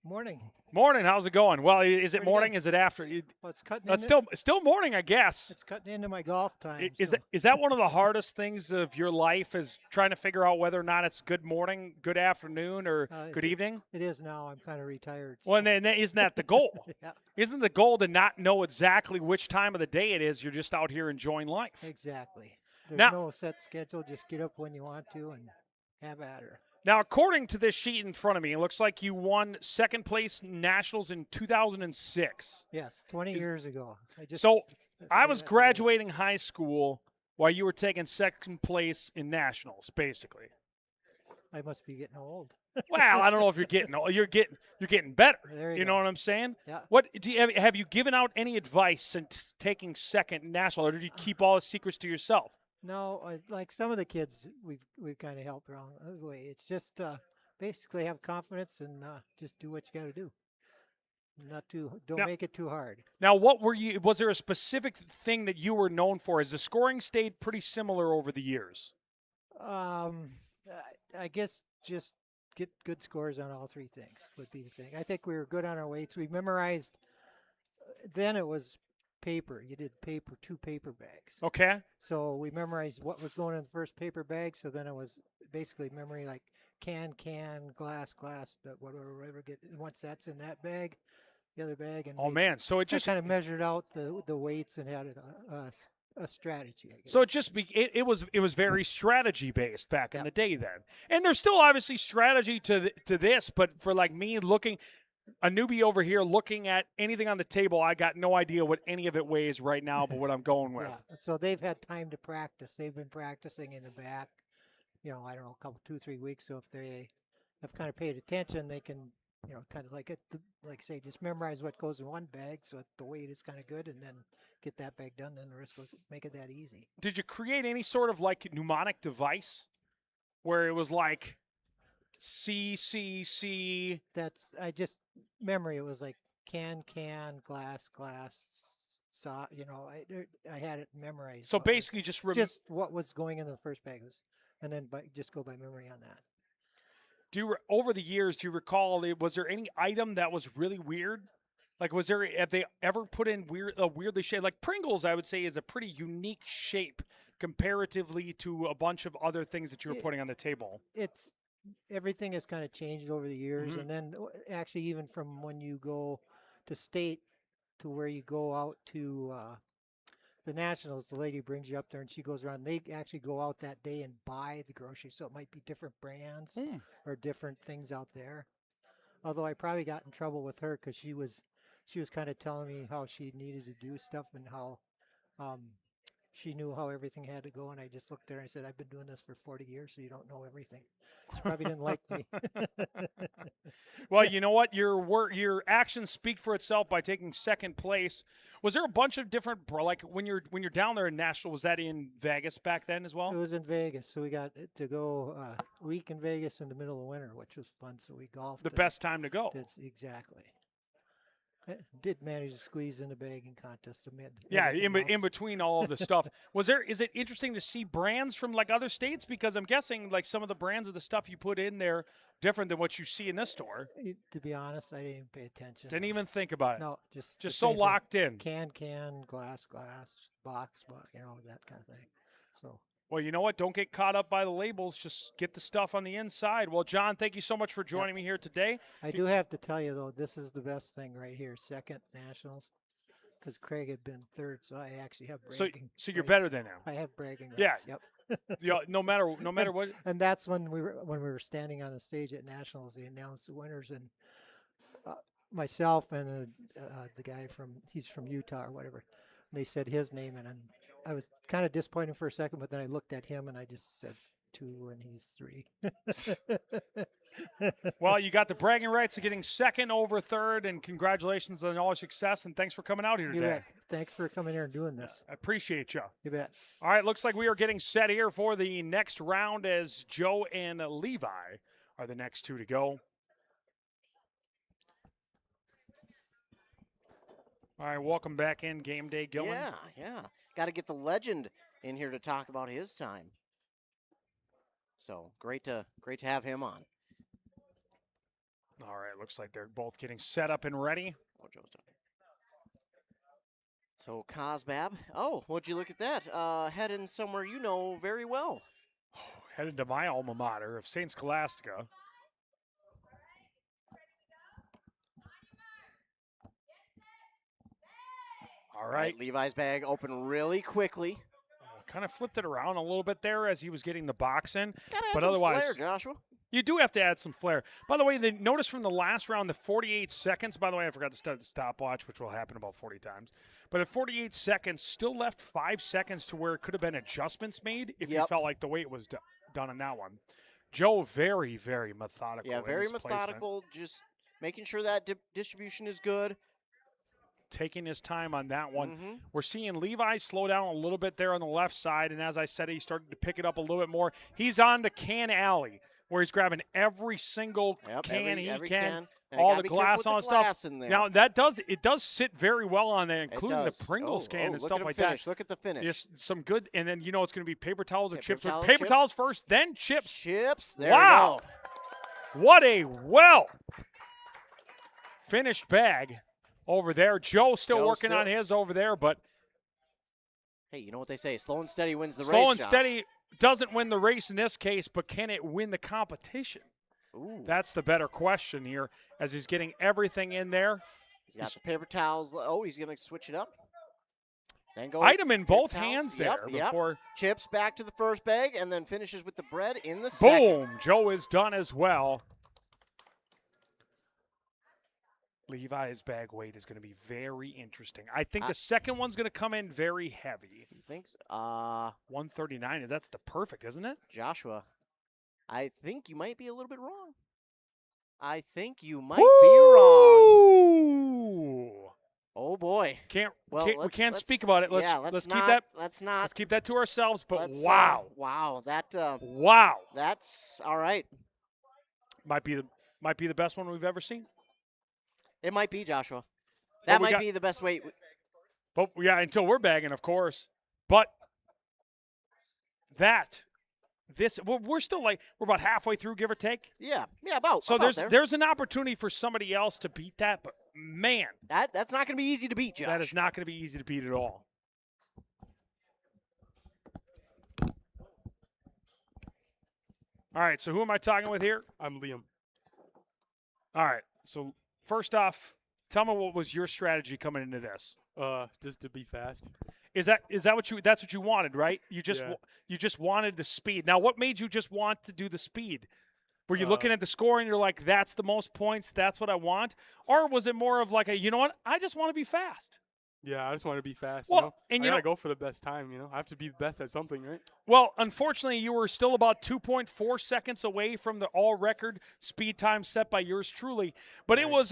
Morning. Morning, how's it going? Well, is it Pretty morning? good. Is it after? Well, it's cutting. It's into, still morning, I guess. It's cutting into my golf time. Is that one of the hardest things of your life? Is trying to figure out whether or not it's good morning, good afternoon, or good evening? It is now. I'm kind of retired. Well, and then isn't that the goal? Yeah, Isn't the goal to not know exactly which time of the day it is? You're just out here enjoying life. exactly. There's Now- no set schedule. Just get up when you want to and have at her. Now, according to this sheet in front of me, it looks like you won second place nationals in 2006. Yes, 20 years ago. So, I figured was that today. graduating high school while you were taking second place in nationals, basically. I must be getting old. Well, I don't know if you're getting old. You're getting better. There you You go. know what I'm saying? Yeah. What do you have you given out any advice since taking second national, or did you keep all the secrets to yourself? No, like some of the kids, we've kind of helped along the way. It's just basically have confidence and just do what you got to do. Don't Now- make it too hard. Now, was there a specific thing that you were known for? Has the scoring stayed pretty similar over the years? I guess just get good scores on all three things would be the thing. I think we were good on our weights. We memorized. Then it was paper. You did paper, 2 paper bags. Okay. So we memorized what was going in the first paper bag. So then it was basically memory like can, glass, whatever. Once that's in that bag, the other bag, and Oh man, so it just kind of measured out the weights and had a strategy. I guess. So it was very strategy based back in the day then, and there's still obviously strategy to this, but for like me looking, a newbie over here looking at anything on the table, I got no idea what any of it weighs right now, but what I'm going with. Yeah. So they've had time to practice. They've been practicing in the back, I don't know, a couple 2-3 weeks. So if they have kind of paid attention, they can, kind of like say, just memorize what goes in one bag so that the weight is kind of good, and then get that bag done. Then the rest was make it that easy. Did you create any sort of like mnemonic device where it was like C? Memory. It was like can, glass, saw. I had it memorized. So basically, just what was going in the first bag was, and then just go by memory on that. Over the years, do you recall? Was there any item that was really weird? Like, have they ever put in weirdly shaped? Like Pringles, I would say, is a pretty unique shape comparatively to a bunch of other things that you were putting on the table. Everything has kind of changed over the years, Mm-hmm. and then actually even from when you go to state to where you go out to the Nationals, the lady brings you up there and she goes around. They actually go out that day and buy the groceries, so it might be different brands or different things out there. Although I probably got in trouble with her because she was kind of telling me how she needed to do stuff and how she knew how everything had to go, and I just looked there and I said, I've been doing this for 40 years, so you don't know everything. She probably didn't like me. Well, you know what? Your actions speak for itself by taking second place. Was there a bunch of different, like when you're down there in Nashville, was that in Vegas back then as well? It was in Vegas, so we got to go a week in Vegas in the middle of winter, which was fun. So we golfed. The best time to go. Exactly. I did manage to squeeze in the bagging contest amid. Yeah, in between all of the stuff. Is it interesting to see brands from like other states? Because I'm guessing like some of the brands of the stuff you put in there different than what you see in this store. To be honest, I didn't even pay attention. Didn't even think about it. No, just so locked in. Can, glass, box, that kind of thing. So. Well, you know what? Don't get caught up by the labels. Just get the stuff on the inside. Well, John, thank you so much for joining me here today. I do have to tell you, though, this is the best thing right here, second Nationals, because Craig had been third, so I actually have bragging So you're rights. better than him. I have bragging rights. Yeah. Yep. Yeah, no matter what. And that's when we were standing on the stage at Nationals. They announced the winners, and myself and the guy he's from Utah or whatever. And they said his name, and I was kind of disappointed for a second, but then I looked at him and I just said 2 and he's 3. Well, you got the bragging rights of getting second over third, and congratulations on all your success, and thanks for coming out here You today. bet. Thanks for coming here and doing this. I appreciate you. You bet. All right, looks like we are getting set here for the next round as Joe and Levi are the next 2 to go. All right, welcome back in, Game Day Gilman. Yeah. Got to get the legend in here to talk about his time. So great to have him on. All right, looks like they're both getting set up and ready. Oh, Joe's done. So Cosbab. Oh, would you look at that? Heading somewhere you know very well. Headed to my alma mater of St. Scholastica. All right. Levi's bag open really quickly. Kind of flipped it around a little bit there as he was getting the box in. Gotta add But some otherwise, flair, Joshua. you do have to add some flair. By the way, the notice from the last round, the 48 seconds. By the way, I forgot to start the stopwatch, which will happen about 40 times. But at 48 seconds, still left 5 seconds to where it could have been adjustments made if you felt like the weight was done on that one. Joe, very, very methodical. Yeah, very in his methodical. placement. Just making sure that distribution is good. Taking his time on that one. Mm-hmm. We're seeing Levi slow down a little bit there on the left side, and as I said, he started to pick it up a little bit more. He's on to Can Alley, where he's grabbing every single can he every can, And all gotta the be careful glass with on the stuff. glass in there. Now it does sit very well on there, including the does. Pringles can and look stuff at him like finish. that. Look at the finish. Just some good, and then it's going to be paper towels or Yeah, chips. paper towels, Paper chips. towels first, then chips. Chips. There Wow. we go. What a finished bag over there. Joe still Joe working on his over there, but Hey, you know what they say? Slow and steady wins the race. slow and Josh. steady doesn't win the race in this case, but can it win the competition? Ooh. That's the better question here as he's getting everything in there. He's got the paper towels. Oh, he's going to switch it up. Then go Item in both paper towels. hands there Yep. before. Chips back to the first bag and then finishes with the bread in the second. Boom. Joe is done as well. Levi's bag weight is going to be very interesting. I think the second one's going to come in very heavy. You think so? 139. That's the perfect, isn't it? Joshua, I think you might be a little bit wrong. I think you might be wrong. Ooh. Oh boy. We can't speak about it. Let's let's keep not, that. Let's not. Let's keep that to ourselves. But let's, wow, wow, wow, that's all right. might be the best one we've ever seen. It might be, Joshua. That we might got- be the best way. But yeah, until we're bagging, of course. But we're still we're about halfway through, give or take. Yeah, about. So about there's an opportunity for somebody else to beat that. But man, that's not going to be easy to beat, Josh. that is not going to be easy to beat at all. All right, so who am I talking with here? I'm Liam. All right, so first off, tell me what was your strategy coming into this? Just to be fast. Is that that's what you wanted, right? You Yeah. just wanted the speed. Now, what made you just want to do the speed? Were you looking at the score and you're like, that's the most points, that's what I want? Or was it more of like you know what, I just want to be fast? Yeah, I just want to be fast. Well, you know? and I you gotta know- go for the best time. You know, I have to be the best at something, right? Well, unfortunately, you were still about 2.4 seconds away from the all-record speed time set by yours truly. But it was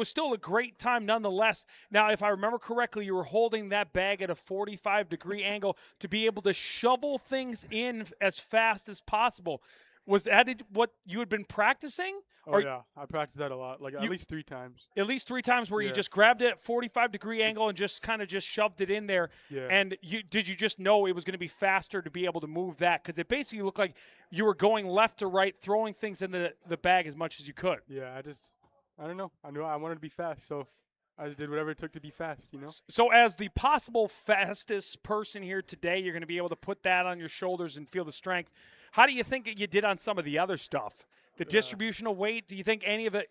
still a great time nonetheless. Now, if I remember correctly, you were holding that bag at a 45-degree angle to be able to shovel things in as fast as possible. Was that what you had been practicing? Oh yeah, I practiced that a lot, like at least 3 times. At least 3 times where you Yeah. just grabbed it at 45-degree angle and just kind of just shoved it in there. Yeah. And did you just know it was going to be faster to be able to move that? Because it basically looked like you were going left to right, throwing things into the bag as much as you could. Yeah, I don't know. I knew I wanted to be fast, so I just did whatever it took to be fast. You know. So as the possible fastest person here today, you're going to be able to put that on your shoulders and feel the strength. How do you think you did on some of the other stuff? The distribution of weight, do you think any of it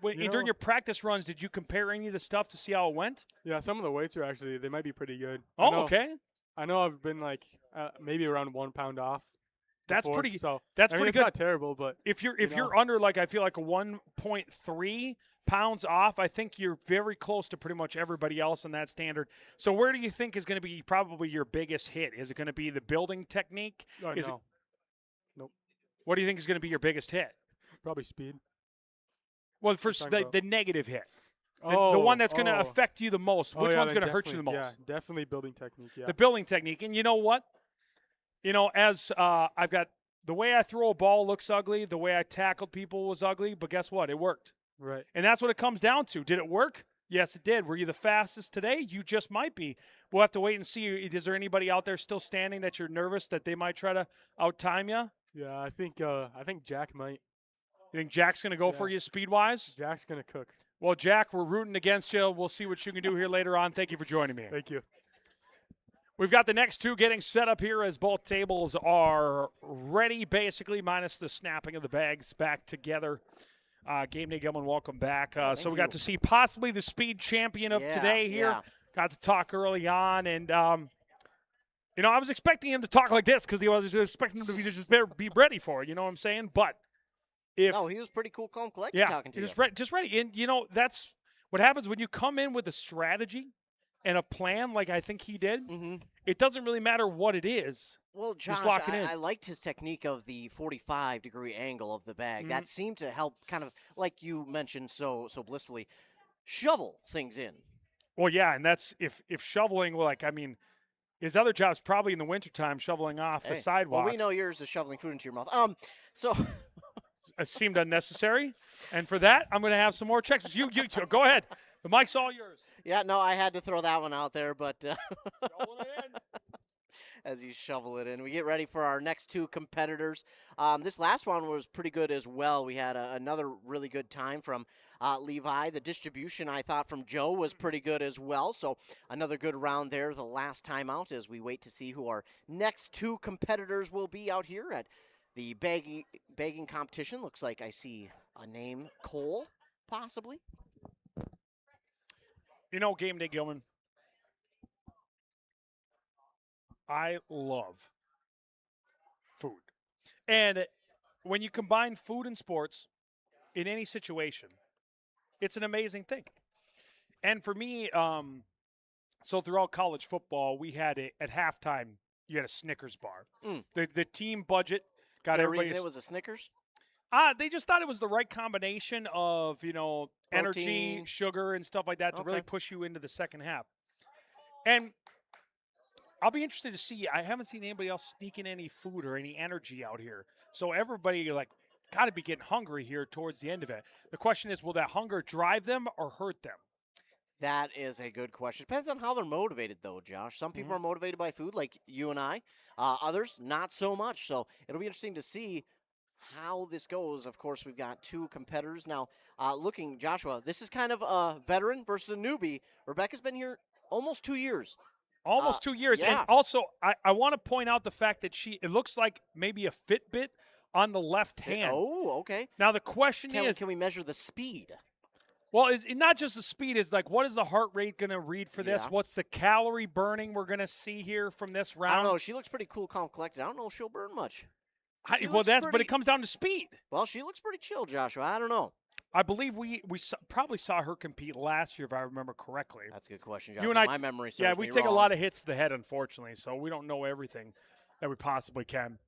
during your practice runs, did you compare any of the stuff to see how it went? Yeah, some of the weights are actually they might be pretty good. Oh, okay. I know I've been like maybe around 1 pound off. That's before, pretty. So That's I mean, pretty it's good. not terrible, but If you're know. under I feel like a 1.3 pounds off, I think you're very close to pretty much everybody else in that standard. So where do you think is going to be probably your biggest hit? Is it going to be the building technique? oh, Is it- no, nope, What do you think is going to be your biggest hit? probably speed. Well, for talking the, about- the negative hit, the one that's going to affect you the most. Which yeah, one's then going to hurt you the definitely- most? Yeah, definitely building technique. Yeah. The building technique. And you know what? As I've got the way I throw a ball looks ugly. The way I tackled people was ugly. But guess what? It worked. Right. And that's what it comes down to. Did it work? Yes, it did. Were you the fastest today? You just might be. We'll have to wait and see. Is there anybody out there still standing that you're nervous that they might try to out-time you? Yeah, I think Jack might. You think Jack's going to go for Yeah. you speed-wise? Jack's gonna cook. Well, Jack, we're rooting against you. We'll see what you can do here later on. Thank you for joining me. Thank you. We've got the next two getting set up here as both tables are ready, basically, minus the snapping of the bags back together. Game Day Gilman, welcome back. So we got to see possibly the speed champion of today here. Yeah. Got to talk early on, and I was expecting him to talk like this because he was expecting him to just be ready for it. You know what I'm saying? But if No, he was pretty cool, calm, collected yeah, talking to you. just ready, and that's what happens when you come in with a strategy and a plan like I think he did. Mm-hmm. It doesn't really matter what it is. Well, Josh, lock it in. I liked his technique of the 45-degree angle of the bag. Mm-hmm. That seemed to help kind of, like you mentioned so blissfully, shovel things in. Well, yeah, and that's if shoveling, his other job's probably in the wintertime shoveling off the Hey, sidewalks. Well, we know yours is shoveling food into your mouth. So It seemed unnecessary, and for that, I'm going to have some more checks. You go ahead. The mic's all yours. yeah, no, I had to throw that one out there, but Shoveling it in. as you shovel it in. We get ready for our next two competitors. This last one was pretty good as well. We had another really good time from Levi. The distribution, I thought, from Joe was pretty good as well. So another good round there the last time out as we wait to see who our next two competitors will be out here at the bagging competition. Looks like I see a name, Cole, possibly. You know, Game Day Gilman, I love food. And when you combine food and sports in any situation, it's an amazing thing. And for me, so throughout college football, we had at halftime, you had a Snickers bar. The team budget got everybody. Reason it was a Snickers? They just thought it was the right combination of, energy, Protein. sugar, and stuff like that to really Okay. push you into the second half. And I'll be interested to see. I haven't seen anybody else sneaking any food or any energy out here. So everybody, got to be getting hungry here towards the end of it. The question is, will that hunger drive them or hurt them? That is a good question. Depends on how they're motivated, though, Josh. Some people are motivated by food, like you and I. Others, not so much. So it'll be interesting to see how this goes. Of course, we've got two competitors. Now, looking, Joshua, this is kind of a veteran versus a newbie. Rebecca's been here almost 2 years. Almost 2 years. yeah. And also, I want to point out the fact that it looks like maybe a Fitbit on the left hand. Oh, okay. Now, the question is, Can we measure the speed? well, is not just the speed, is what is the heart rate going to read for this? Yeah. What's the calorie burning we're going to see here from this round? I don't know. She looks pretty cool, calm, collected. I don't know if she'll burn much. She Well, looks but pretty- it comes down to speed. Well, she looks pretty chill, Joshua. I don't know. I believe we probably saw her compete last year, if I remember correctly. That's a good question, Joshua. You and I, My memory serves yeah, we me take a wrong. lot of hits to the head, unfortunately, so we don't know everything that we possibly can.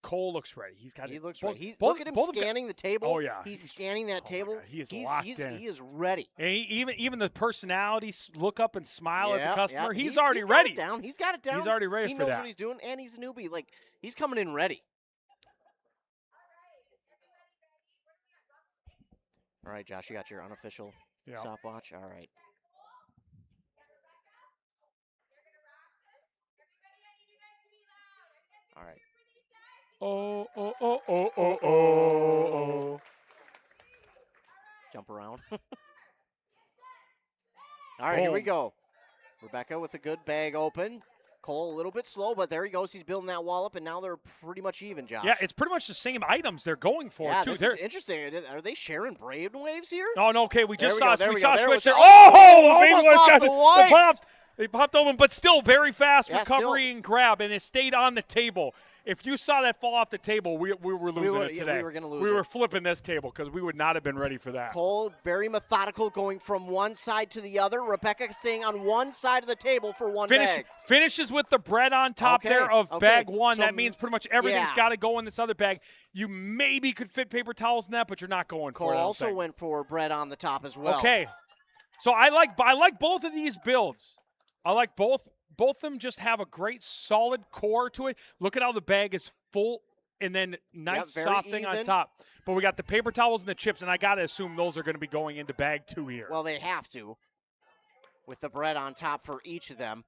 Cole looks ready. He's got. He looks both- right. He's both- look at him both of the- scanning the table. Oh, yeah. He's scanning that oh my table. God, he is he's, locked he's, in. He is ready. And even the personalities look up and smile at Yeah, the customer. yeah. He's already got ready. it down. He's got it down. He's already ready he for knows that. what he's doing, and he's a newbie. Like, he's coming in ready. All right, Josh, you got your unofficial Yeah. stopwatch. All right. All right. Oh. Jump around. All right, here we Boom. go. Rebecca with a good bag open. Cole a little bit slow, but there he goes. He's building that wall up, and now they're pretty much even, Josh. Yeah, it's pretty much the same items they're going for, yeah, too. this is interesting. Are they sharing brainwaves here? Oh, no, okay, we just saw there we we saw go. There switch was- there. oh, Oh, Big almost Boy's lost got the it. wipes. They popped open, but still very fast Yeah, still. recovery and grab, and it stayed on the table. If you saw that fall off the table, we were losing were- it yeah, today. we were gonna lose We it. were flipping this table because we would not have been ready for that. Cole, very methodical, going from one side to the other. Rebecca staying on one side of the table for one bag. Finishes with the bread on top Okay, there of okay. bag one. So that means pretty much everything's yeah. got to go in this other bag. You maybe could fit paper towels in that, but you're not going Cole for it. I don't also think. went for bread on the top as well. Okay. So I like both of these builds. I like both. Both of them just have a great solid core to it. Look at how the bag is full and then nice very soft thing on even. top. But we got the paper towels and the chips, and I got to assume those are going to be going into bag two here. Well, they have to, with the bread on top for each of them.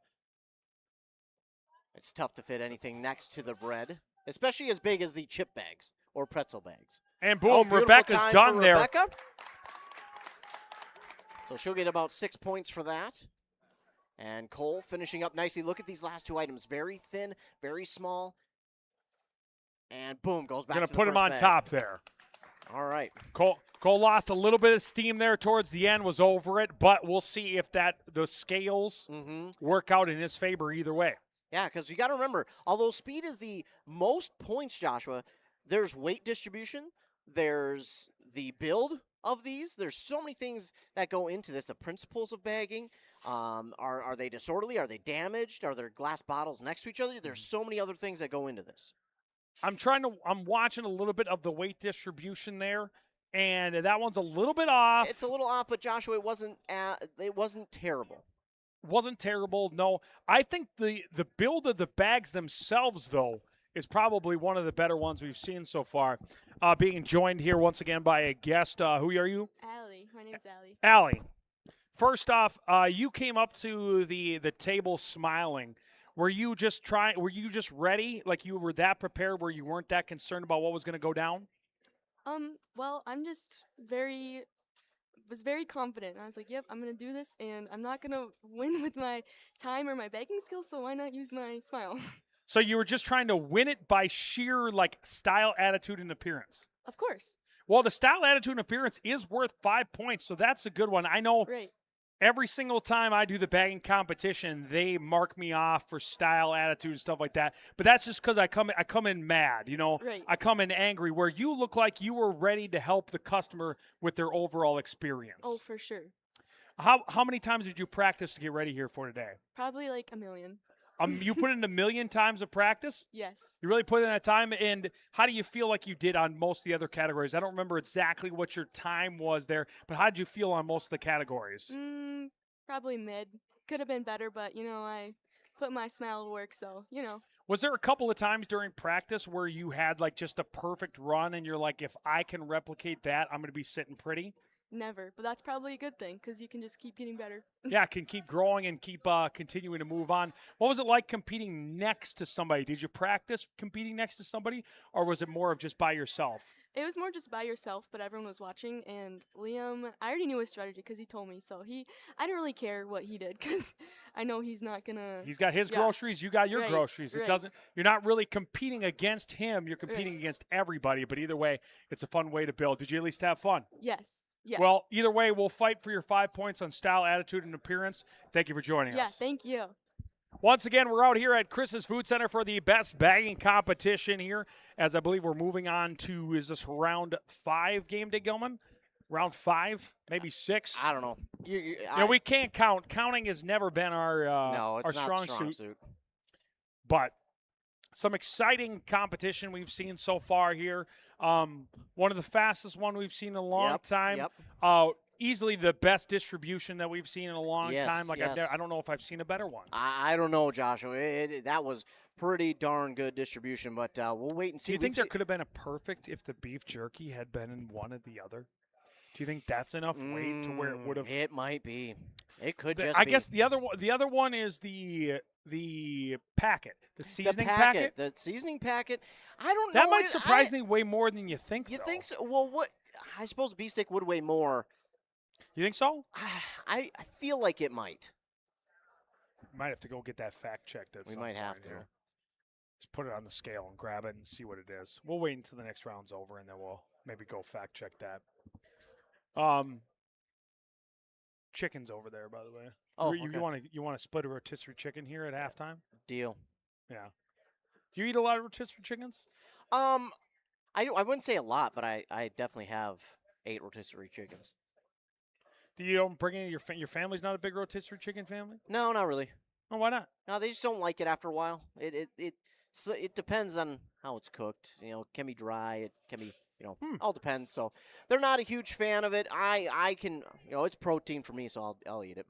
It's tough to fit anything next to the bread, especially as big as the chip bags or pretzel bags. and Oh, boom, beautiful Rebecca's time done for there. Rebecca. So she'll get about 6 points for that. And Cole finishing up nicely. Look at these last two items. Very thin, very small. And boom, goes back Going to to the put him first on bag. top there. All right. Cole lost a little bit of steam there towards the end, was over it, but we'll see if the scales work out in his favor either way. Yeah, because you got to remember, although speed is the most points, Joshua, there's weight distribution, there's the build of these. There's so many things that go into this. The principles of bagging. Are they disorderly? Are they damaged? Are there glass bottles next to each other? There's so many other things that go into this. I'm watching a little bit of the weight distribution there, and that one's a little bit off. It's a little off, but Joshua, it wasn't terrible. Wasn't terrible, no. I think the build of the bags themselves, though, is probably one of the better ones we've seen so far. Being joined here once again by a guest. Who are you? Allie. My name's Allie. Allie. First off, you came up to the table smiling. Were you just ready? Like you were that prepared where you weren't that concerned about what was going to go down? Well, I'm just was very confident. I was like, yep, I'm going to do this, and I'm not going to win with my time or my baking skills, so why not use my smile? So you were just trying to win it by sheer like style, attitude, and appearance. Of course. Well, the style, attitude, and appearance is worth 5 points, so that's a good one. I know Right. every single time I do the bagging competition, they mark me off for style, attitude, and stuff like that. But that's just because I come in mad, you know. Right. I come in angry. Where you look like you were ready to help the customer with their overall experience. Oh, for sure. How many times did you practice to get ready here for today? Probably like a million. You put in 1,000,000 times of practice? Yes. You really put in that time, and how do you feel like you did on most of the other categories? I don't remember exactly what your time was there, but how did you feel on most of the categories? Probably mid. Could have been better, but, I put my smile to work, so, Was there a couple of times during practice where you had like just a perfect run and you're like, if I can replicate that, I'm going to be sitting pretty? Never. But that's probably a good thing because you can just keep getting better. Yeah, can keep growing and keep continuing to move on. What was it like competing next to somebody? Did you practice competing next to somebody, or was it more of just by yourself? It was more just by yourself, but everyone was watching. And Liam, I already knew his strategy because he told me. So I didn't really care what he did because I know he's not gonna. He's got his groceries. You got your Right, groceries. It right. doesn't. You're not really competing against him. You're competing against everybody. But either way, it's a fun way to build. Did you at least have fun? Yes. Yes. Well, either way, we'll fight for your 5 points on style, attitude, and appearance. Thank you for joining yeah. us. Thank you. Once again, we're out here at Chris's Food Center for the best bagging competition here, as I believe we're moving on to, is this round 5 game day, Gilman? Round 5, maybe 6? I don't know. We can't count. Counting has never been our no, it's our not strong suit. But some exciting competition we've seen so far here. One of the fastest one we've seen in a long time. Yep. Easily the best distribution that we've seen in a long Yes, time. Like yes. I don't know if I've seen a better one. I don't know, Joshua. That was pretty darn good distribution, but we'll wait and see. Do you think there could have been a perfect if the beef jerky had been in one or the other? Do you think that's enough weight to where it would have? It might be. It could just I be. guess the other one is the packet, the seasoning packet. The seasoning packet. I don't know. That might surprise me way more than you think. You though. think so? Well, what? I suppose beef stick would weigh more. You think so? I feel like it might. Might have to go get that fact checked. We might have to. Here. Just put it on the scale and grab it and see what it is. We'll wait until the next round's over and then we'll maybe go fact check that. Chicken's over there, by the way. Oh, you okay. you want to split a rotisserie chicken here at halftime? Deal. Yeah. Do you eat a lot of rotisserie chickens? I wouldn't say a lot, but I definitely have 8 rotisserie chickens. Do you don't bring in your family's not a big rotisserie chicken family? No, not really. Oh, why not? No, they just don't like it after a while. It depends on how it's cooked. It can be dry. It can be, all depends. So they're not a huge fan of it. I can, it's protein for me, so I'll eat it.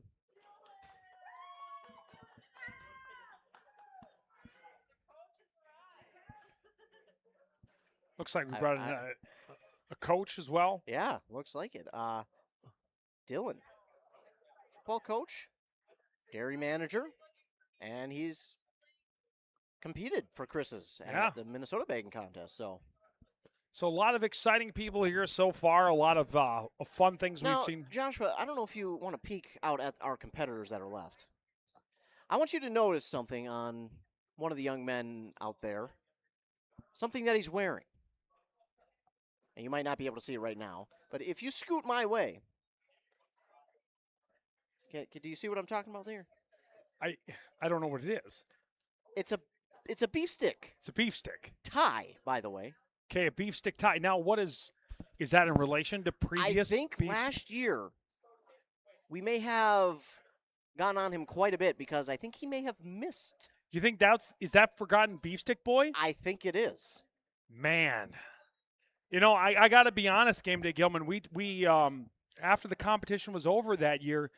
Looks like we brought in a coach as well. Yeah, looks like it. Dylan, football coach, dairy manager, and he's competed for Chris's at the Minnesota Baking Contest. So a lot of exciting people here so far. A lot of fun things now, we've seen. Joshua, I don't know if you want to peek out at our competitors that are left. I want you to notice something on one of the young men out there, something that he's wearing. And you might not be able to see it right now, but if you scoot my way, do you see what I'm talking about there? I don't know what it is. It's a beef stick. It's a beef stick. Tie, by the way. Okay, a beef stick tie. Now, what is that in relation to previous? I think last year we may have gone on him quite a bit because I think he may have missed. You think is that forgotten beef stick boy? I think it is. Man, I got to be honest, Game Day Gilman. We after the competition was over that year,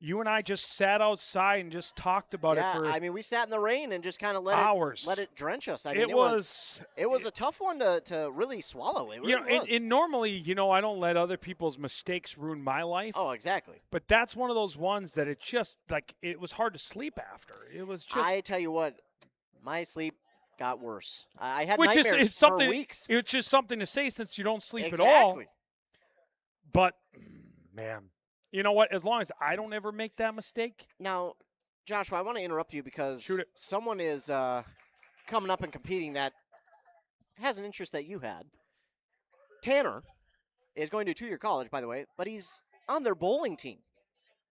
You and I just sat outside and just talked about yeah, it for I mean, we sat in the rain and just kind of let hours. it drench us. I mean, it was a tough one to really swallow. It really you know, was. and normally, you know, I don't let other people's mistakes ruin my life. Oh, exactly. But that's one of those ones that it just like it was hard to sleep after. It was just I tell you what, my sleep got worse. I had which nightmares is something. for weeks. It's just something to say since you don't sleep Exactly. at all. But man, you know what? As long as I don't ever make that mistake. Now, Joshua, I want to interrupt you because Shoot it. someone is coming up and competing that has an interest that you had. Tanner is going to a two-year college, by the way, but he's on their bowling team.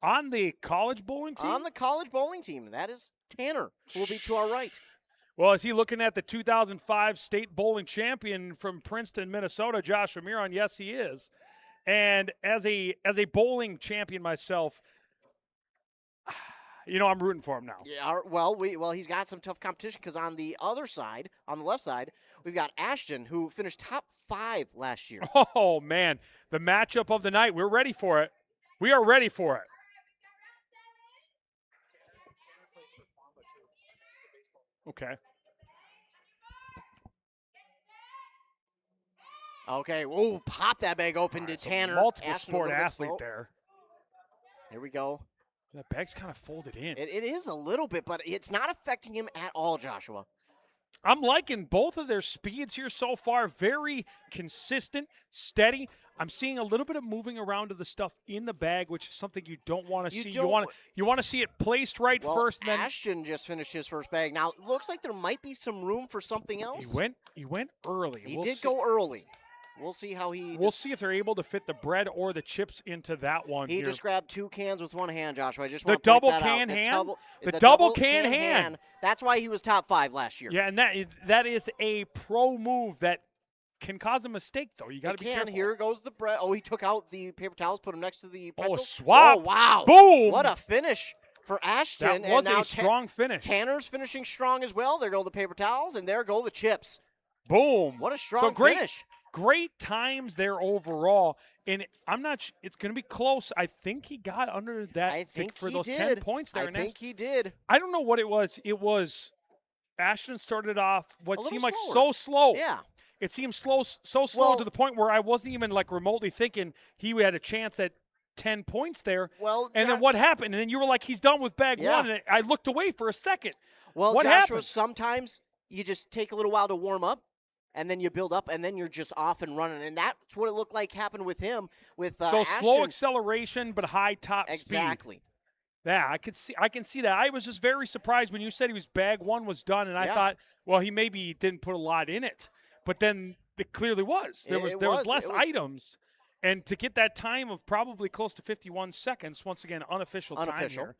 On the college bowling team? On the college bowling team. That is Tanner, who will be to our right. Well, is he looking at the 2005 state bowling champion from Princeton, Minnesota, Joshua Miron? Yes, he is. And as a bowling champion myself, you know, I'm rooting for him now. Yeah, well, he's got some tough competition because on the other side, on the left side, we've got Ashton, who finished top 5 last year. Oh, man. The matchup of the night. We're ready for it. We are ready for it. Okay. Okay, whoa, pop that bag open to So Tanner. multiple Ashton a sport little bit athlete slow. there. Here we go. That bag's kind of folded in. It is a little bit, but it's not affecting him at all, Joshua. I'm liking both of their speeds here so far. Very consistent, steady. I'm seeing a little bit of moving around of the stuff in the bag, which is something you don't want to see. You want to see it placed right Well, first. And then Ashton just finished his first bag. Now, it looks like there might be some room for something else. He went early. He We'll did see. go early. We'll see how he. We'll see if they're able to fit the bread or the chips into that one. He here. just grabbed 2 cans with one hand, Joshua. I just The want to point double that out. can hand? The The double can hand. That's why he was top 5 last year. Yeah, and that is a pro move that can cause a mistake, though. You got to be careful. Here goes the bread. Oh, he took out the paper towels, put them next to the Oh, pretzels. swap. Oh, wow. Boom. What a finish for Ashton. That was and now a strong finish. Tanner's finishing strong as well. There go the paper towels, and there go the chips. Boom. What a strong great, finish. Great times there overall. And I'm not it's going to be close. I think he got under that I think for he those did. 10 points there. I think he did. I don't know what it was. It was Ashton started off what A little seemed like slower. so slow. Yeah. It seemed so slow Well- to the point where I wasn't even like remotely thinking he had a chance at 10 points there. Well, and then what happened? And then you were like, he's done with bag Yeah. one. And I looked away for a second. Well, what Joshua, happened? sometimes you just take a little while to warm up, and then you build up, and then you're just off and running. And that's what it looked like happened with him. With So Ashton. slow acceleration, but high top speed. Exactly. Yeah, I can see that. I was just very surprised when you said he was bag one was done, and I Yeah. thought, well, he maybe didn't put a lot in it, but then it clearly was. There was less items, and to get that time of probably close to 51 seconds, once again, unofficial time here,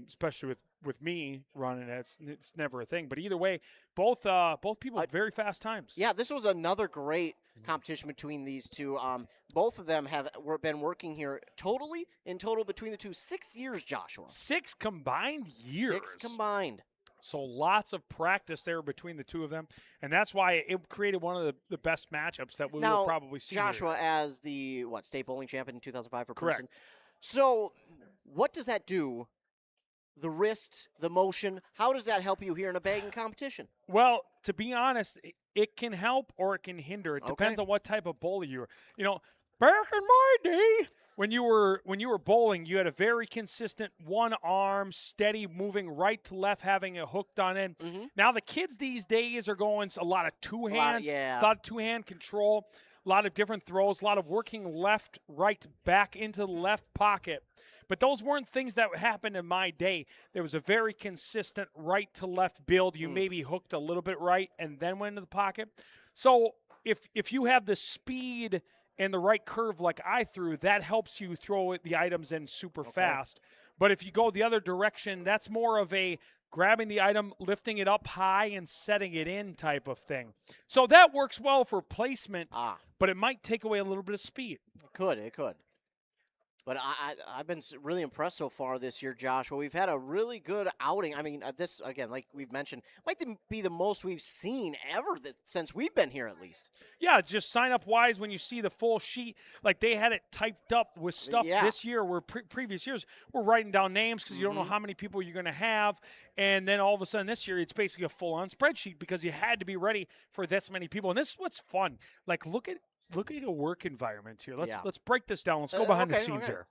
especially with me running it, it's never a thing. But either way, both people have very fast times. Yeah, this was another great competition between these two. Both of them have been working here in total between the two 6 years, Joshua. 6 combined years. 6 combined. So lots of practice there between the two of them, and that's why it created one of the best matchups that we will probably see. Joshua, here. as the state bowling champion in 2005 for Correct. Princeton. So, what does that do? The wrist, the motion, how does that help you here in a bagging competition? Well, to be honest, it can help or it can hinder. It depends Okay. on what type of bowler you are. You know, back in my day, when you were bowling, you had a very consistent one arm, steady, moving right to left, having it hooked on in. Mm-hmm. Now the kids these days are going a lot of two hands, yeah. a lot of two-hand control, a lot of different throws, a lot of working left, right, back into the left pocket. But those weren't things that happened in my day. There was a very consistent right to left build. You maybe hooked a little bit right and then went into the pocket. So if you have the speed and the right curve like I threw, that helps you throw the items in super fast. But if you go the other direction, that's more of a grabbing the item, lifting it up high, and setting it in type of thing. So that works well for placement, but it might take away a little bit of speed. It could. But I've been really impressed so far this year, Joshua. We've had a really good outing. I mean, this, again, like we've mentioned, might be the most we've seen ever since we've been here, at least. Yeah, it's just sign up wise when you see the full sheet. Like they had it typed up with stuff Yeah. this year where previous years we're writing down names because you don't know how many people you're going to have. And then all of a sudden this year it's basically a full-on spreadsheet because you had to be ready for this many people. And this is what's fun. Like look at a work environment here. Let's break this down. Let's go behind the scenes here.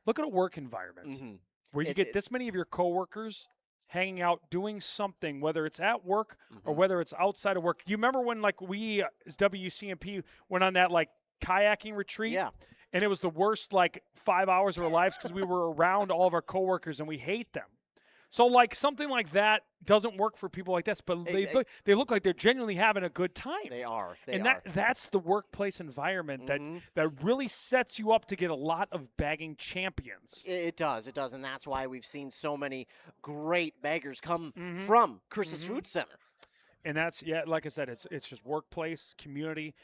Look at a work environment where you get this many of your coworkers hanging out, doing something, whether it's at work or whether it's outside of work. You remember when like we as WCMP went on that like kayaking retreat? Yeah. And it was the worst like 5 hours of our lives because we were around all of our coworkers and we hate them. So like something like that doesn't work for people like this, but they look like they're genuinely having a good time. They are. That's the workplace environment that really sets you up to get a lot of bagging champions. It does, and that's why we've seen so many great baggers come from Chris's Food Center. And that's like I said, it's just workplace, community.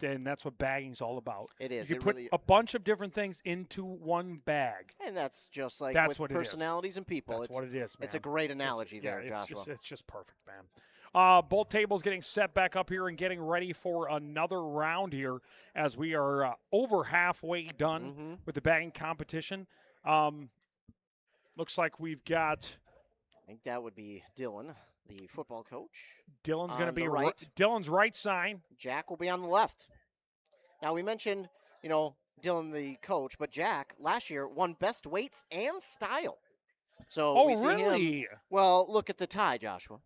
And that's what bagging's all about. It is. You put a bunch of different things into one bag. And that's just like that's with personalities and people. That's what it is, man. It's a great analogy there, Joshua. It's just perfect, man. Both tables getting set back up here and getting ready for another round here as we are over halfway done with the bagging competition. Looks like we've got... I think that would be Dylan, the football coach. Dylan's going to be right. Dylan's right side. Jack will be on the left. Now, we mentioned, Dylan, the coach, but Jack, last year, won best weights and style. So we see really? him, well, look at the tie, Joshua.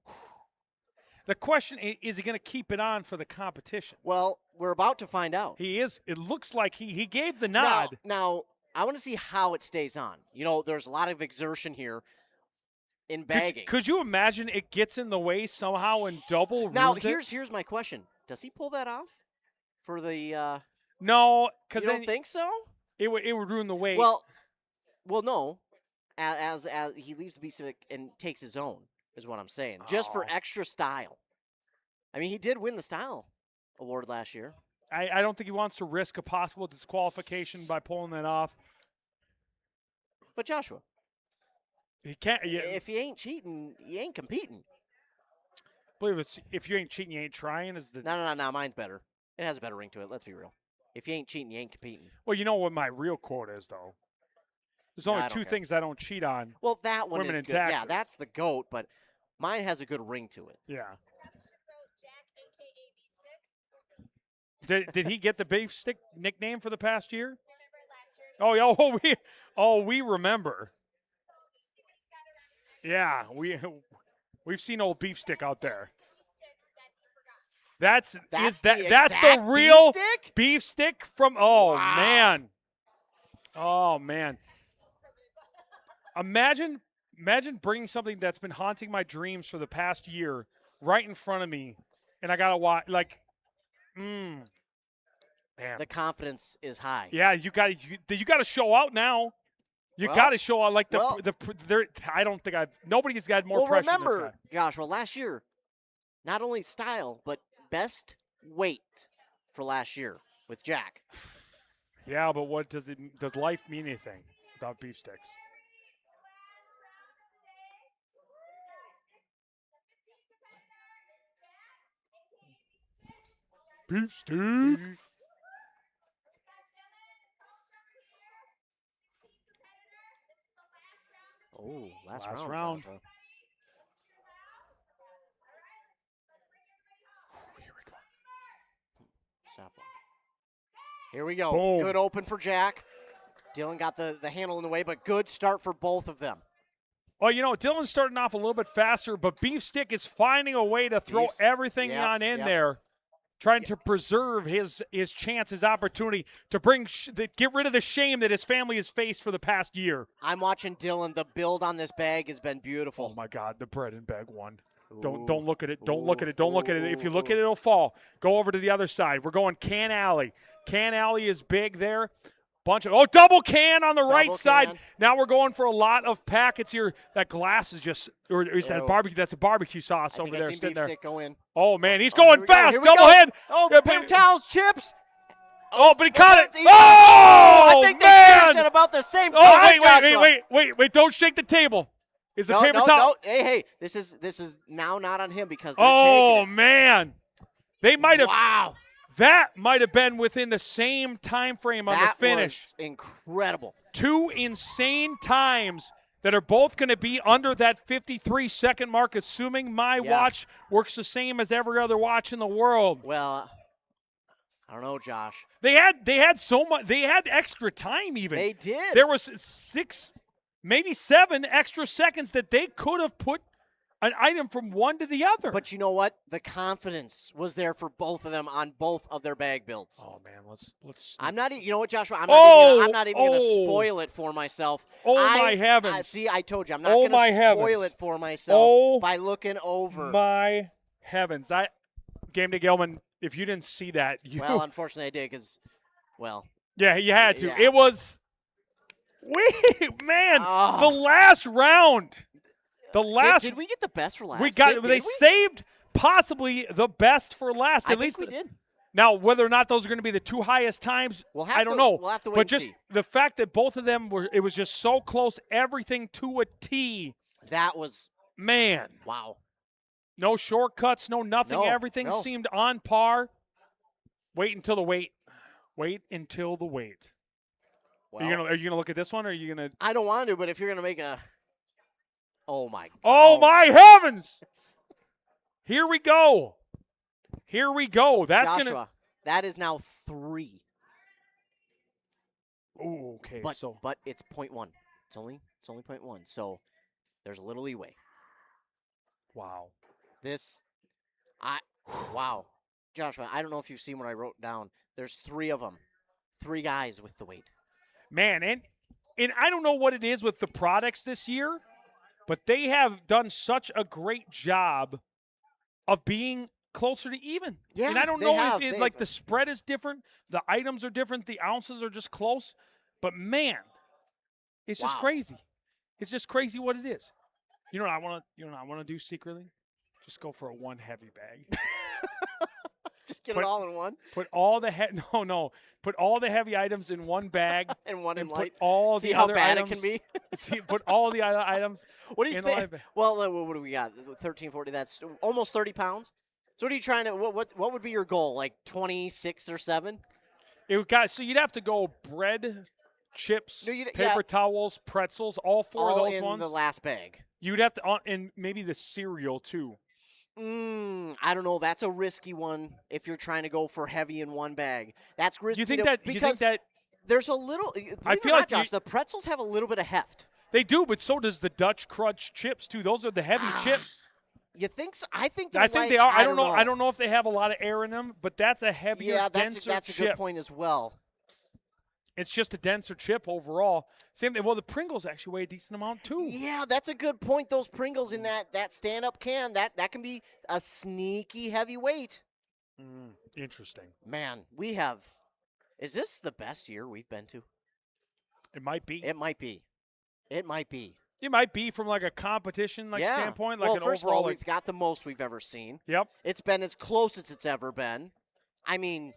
The question is he going to keep it on for the competition? Well, we're about to find out. He is. It looks like he gave the nod. Now, I want to see how it stays on. There's a lot of exertion here in bagging. Could you imagine it gets in the way somehow and double Now, ruins here's my question. Does he pull that off for the No, because you don't think so? It would ruin the weight. Well, no. As he leaves the beat stick and takes his own is what I'm saying. Just for extra style. I mean, he did win the style award last year. I don't think he wants to risk a possible disqualification by pulling that off. But Joshua, he can't. If you ain't cheating, you ain't competing. I believe it's if you ain't cheating, you ain't trying. Is the No. Mine's better. It has a better ring to it. Let's be real. If you ain't cheating, you ain't competing. Well, you know what my real quote is, though. There's only two things I don't cheat on. Well, that one women is and good. taxes. Yeah, that's the GOAT, but mine has a good ring to it. Yeah. Did he get the beef stick nickname for the past year? We remember. Yeah, we've seen old beef stick out there. That's the real beef stick from man. Oh man. Imagine bringing something that's been haunting my dreams for the past year right in front of me, and I gotta watch Man. The confidence is high. Yeah, you got to show out now. You got to show out I don't think nobody's got more pressure than this remember, guy. Joshua, last year, not only style but best weight for last year with Jack. Yeah, but what does life mean anything without beef sticks? Beef stick. Oh, last round. Joshua. Here we go. Stop line. Here we go. Boom. Good open for Jack. Dylan got the handle in the way, but good start for both of them. Well, Dylan's starting off a little bit faster, but Beef Stick is finding a way to throw everything there, trying to preserve his chance, his opportunity to get rid of the shame that his family has faced for the past year. I'm watching Dylan. The build on this bag has been beautiful. Oh my God, the bread and bag one. Don't look at it. Don't look at it. Don't look at it. If you look at it, it'll fall. Go over to the other side. We're going Can Alley. Can Alley is big there. Double can on the right side. Now we're going for a lot of packets here. That glass is just, or is that barbecue? That's a barbecue sauce over there sitting there. Go in. Oh man, he's going fast. Double head. Oh, paper towels, chips. Oh, but he caught it. He- Oh, I think they man. finished at about the same time. Oh, Joshua. wait. Don't shake the table. Is the No, paper no, towel? no. Hey, this is now not on him because they're Oh, taking man. They might it. have. Wow. That might have been within the same time frame on That the finish. was incredible. Two insane times that are both going to be under that 53-second mark, assuming my Yeah. watch works the same as every other watch in the world. Well, I don't know, Josh. They had so much. They had extra time even. They did. There was 6, maybe 7 extra seconds that they could have put an item from one to the other. But you know what? The confidence was there for both of them on both of their bag builds. oh man, let's. I'm not. You know what, Joshua? I'm not even going to spoil it for myself. Oh, my heavens. See, I told you, I'm not Oh, going my to spoil heavens. it for myself Oh, by looking over. my heavens! Game to Gilman. If you didn't see that, you Well, unfortunately, I did because, well, yeah, you had to. yeah. It was. Wait, man, Oh. the last round. The last did we get the best for last? we got. Did They we? saved possibly the best for last. I At think least we did. Now, whether or not those are going to be the 2 highest times, We'll have I don't to- know. we'll have to wait but and just see. the fact that both of them were, it was just so close, everything to a T. That was Man, wow. no shortcuts, no nothing. No, Everything no. seemed on par. Wait until the wait. Wait until the wait. Well, Are you gonna look at this one, or are you gonna? I don't want to, but if you're going to make a, oh my, Oh my heavens! Here we go. Here we go. That's Joshua, gonna. that is now 3. Ooh, okay. But so but it's 0.1. It's only 0.1. So there's a little leeway. wow. Wow. Joshua, I don't know if you've seen what I wrote down. There's 3 of them. 3 guys with the weight. Man, and I don't know what it is with the products this year, but they have done such a great job of being closer to even. Yeah, and I don't they know have. if like the spread is different, the items are different, the ounces are just close, but man, it's just Wow. crazy. It's just crazy what it is. You know what I want to do secretly? Just go for a 1 heavy bag. Just get Put- it all in one Put all the put all the heavy items in one bag and one in and put light. all See the how other bad items. it can be? See, put all the other items. What do you in the light think? bag. Well, what do we got? 1340. That's almost 30 pounds. So what are you trying to? What would be your goal? Like 26 or 7? So you'd have to go bread, chips, No, you'd- paper yeah. towels, pretzels, all 4 All of those in ones. the last bag. You'd have to, and maybe the cereal too. I don't know. That's a risky one if you're trying to go for heavy in one bag. That's risky. You think because that there's a little. I Believe it feel or not, like you- Josh, the pretzels have a little bit of heft. they do, but so does the Dutch Crunch chips too. Those are the heavy chips. You think so? I think. I think they are. I don't know. I don't know if they have a lot of air in them, but that's a heavier, Yeah, that's denser a chip. good point as well. It's just a denser chip overall. Same thing. Well, the Pringles actually weigh a decent amount too. Yeah, that's a good point. Those Pringles in that stand-up can that can be a sneaky heavyweight. Interesting. Man, we have. Is this the best year we've been to? It might be. It might be. It might be. It might be from like a competition yeah. standpoint, like well, an first overall. of all, we've got the most we've ever seen. Yep. It's been as close as it's ever been. I mean,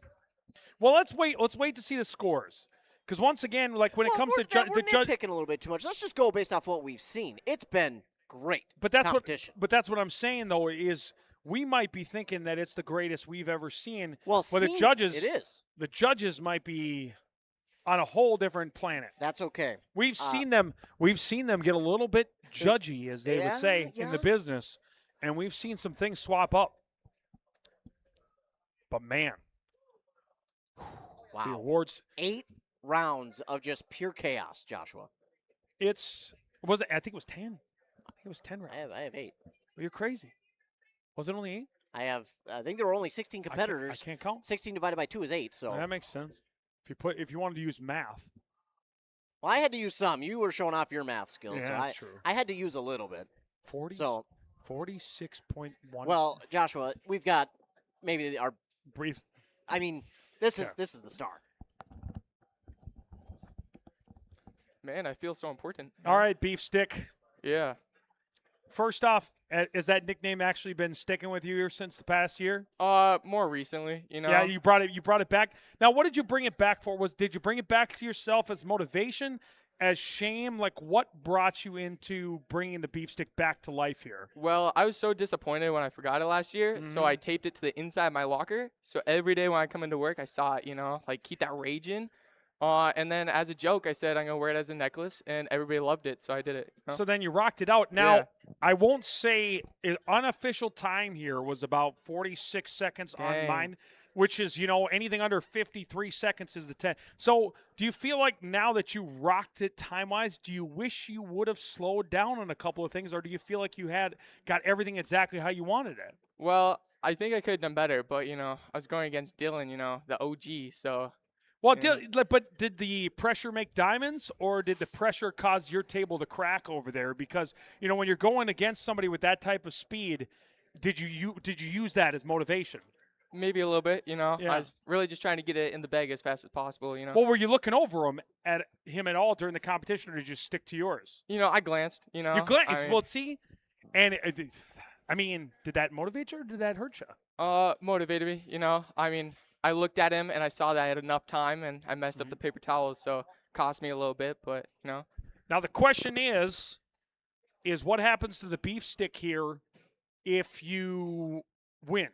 Well, let's wait. Let's wait to see the scores. Because once again, like when it comes to we're the judge, nitpicking a little bit too much. Let's just go based off what we've seen. It's been great. but that's competition. that's what I'm saying though is we might be thinking that it's the greatest we've ever seen. Well, the seen, judges, it is. the judges might be on a whole different planet. That's okay. We've seen them get a little bit judgy, as they would Yeah, say in the yeah. business, and we've seen some things swap up. But man, the Wow. awards. 8 rounds of just pure chaos, Joshua. I think it was 10. I think it was 10 rounds. I have 8. You're crazy. Was it only 8? I think there were only 16 competitors. I can't count. 16 divided by 2 is 8. So That makes sense. If you wanted to use math. well, I had to use some. You were showing off your math skills. Yeah, so that's true. I had to use a little bit. 40. So 46.1. well, Joshua, we've got maybe our. brief. I mean, this is Yeah. this is the star. Man, I feel so important. All right, beef stick. Yeah. First off, Has that nickname actually been sticking with you here since the past year? More recently, you know. Yeah, you brought it back. Now, what did you bring it back for? Did you bring it back to yourself as motivation, as shame? Like, what brought you into bringing the beef stick back to life here? Well, I was so disappointed when I forgot it last year, so I taped it to the inside of my locker. So every day when I come into work, I saw it, you know, like keep that rage in. And then as a joke, I said I'm going to wear it as a necklace, and everybody loved it, so I did it. You know? So then you rocked it out. Now, Yeah. I won't say unofficial time here was about 46 seconds on Dang. mine, which is, anything under 53 seconds is the 10. So do you feel like now that you rocked it time-wise, do you wish you would have slowed down on a couple of things, or do you feel like you had got everything exactly how you wanted it? Well, I think I could have done better, but, you know, I was going against Dylan, you know, the OG, so. Well, Yeah. but did the pressure make diamonds, or did the pressure cause your table to crack over there? Because when you're going against somebody with that type of speed, did you use that as motivation? Maybe a little bit, you know. Yeah. I was really just trying to get it in the bag as fast as possible, you know. Well, were you looking over him at all during the competition, or did you just stick to yours? You know, I glanced, you know. You glanced. I mean, Well, see, and did that motivate you, or did that hurt you? motivated me, you know. I mean, I looked at him and I saw that I had enough time, and I messed up the paper towels, so cost me a little bit, but you know. Now the question is what happens to the beef stick here if you win?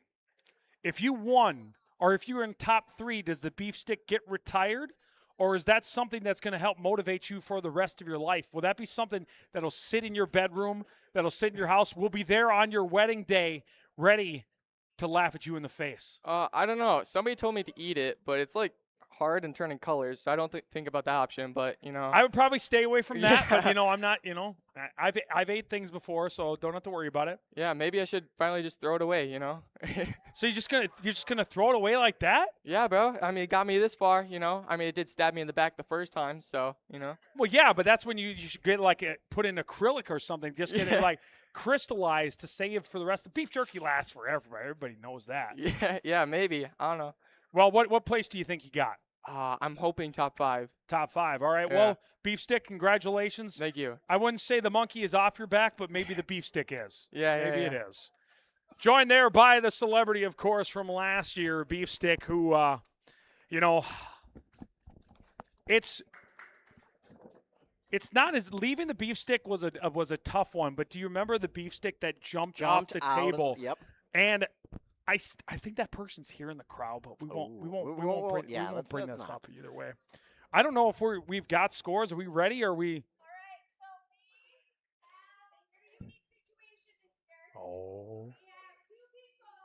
If you won, or if you're in top 3, does the beef stick get retired? Or is that something that's going to help motivate you for the rest of your life? Will that be something that'll sit in your bedroom, that'll sit in your house? We'll be there on your wedding day, ready to laugh at you in the face. I don't know. Somebody told me to eat it, but it's like hard and turning colors, so I don't think about that option. But you know, I would probably stay away from that, Yeah. but I'm not. I've ate things before, so don't have to worry about it. yeah, maybe I should finally just throw it away. You know. So you're just gonna throw it away like that? Yeah, bro. I mean, it got me this far. You know. I mean, it did stab me in the back the first time, so you know. Well, yeah, but that's when you should get put in acrylic or something. Just get it Yeah. crystallized to save for the rest. Beef jerky lasts forever. Everybody knows that. Yeah, maybe. I don't know. Well, what place do you think you got? I'm hoping top 5. Top 5. All right. Yeah. Well, beef stick, congratulations. Thank you. I wouldn't say the monkey is off your back, but maybe the beef stick is. Yeah, Maybe yeah. it is. Joined there by the celebrity, of course, from last year, Beef Stick, who, it's not as leaving the beef stick was a tough one, but do you remember the beef stick that jumped off the out of table? Yep. And I think that person's here in the crowd, but we won't bring this up either way. I don't know if we've got scores. Are we ready? Are we? Oh.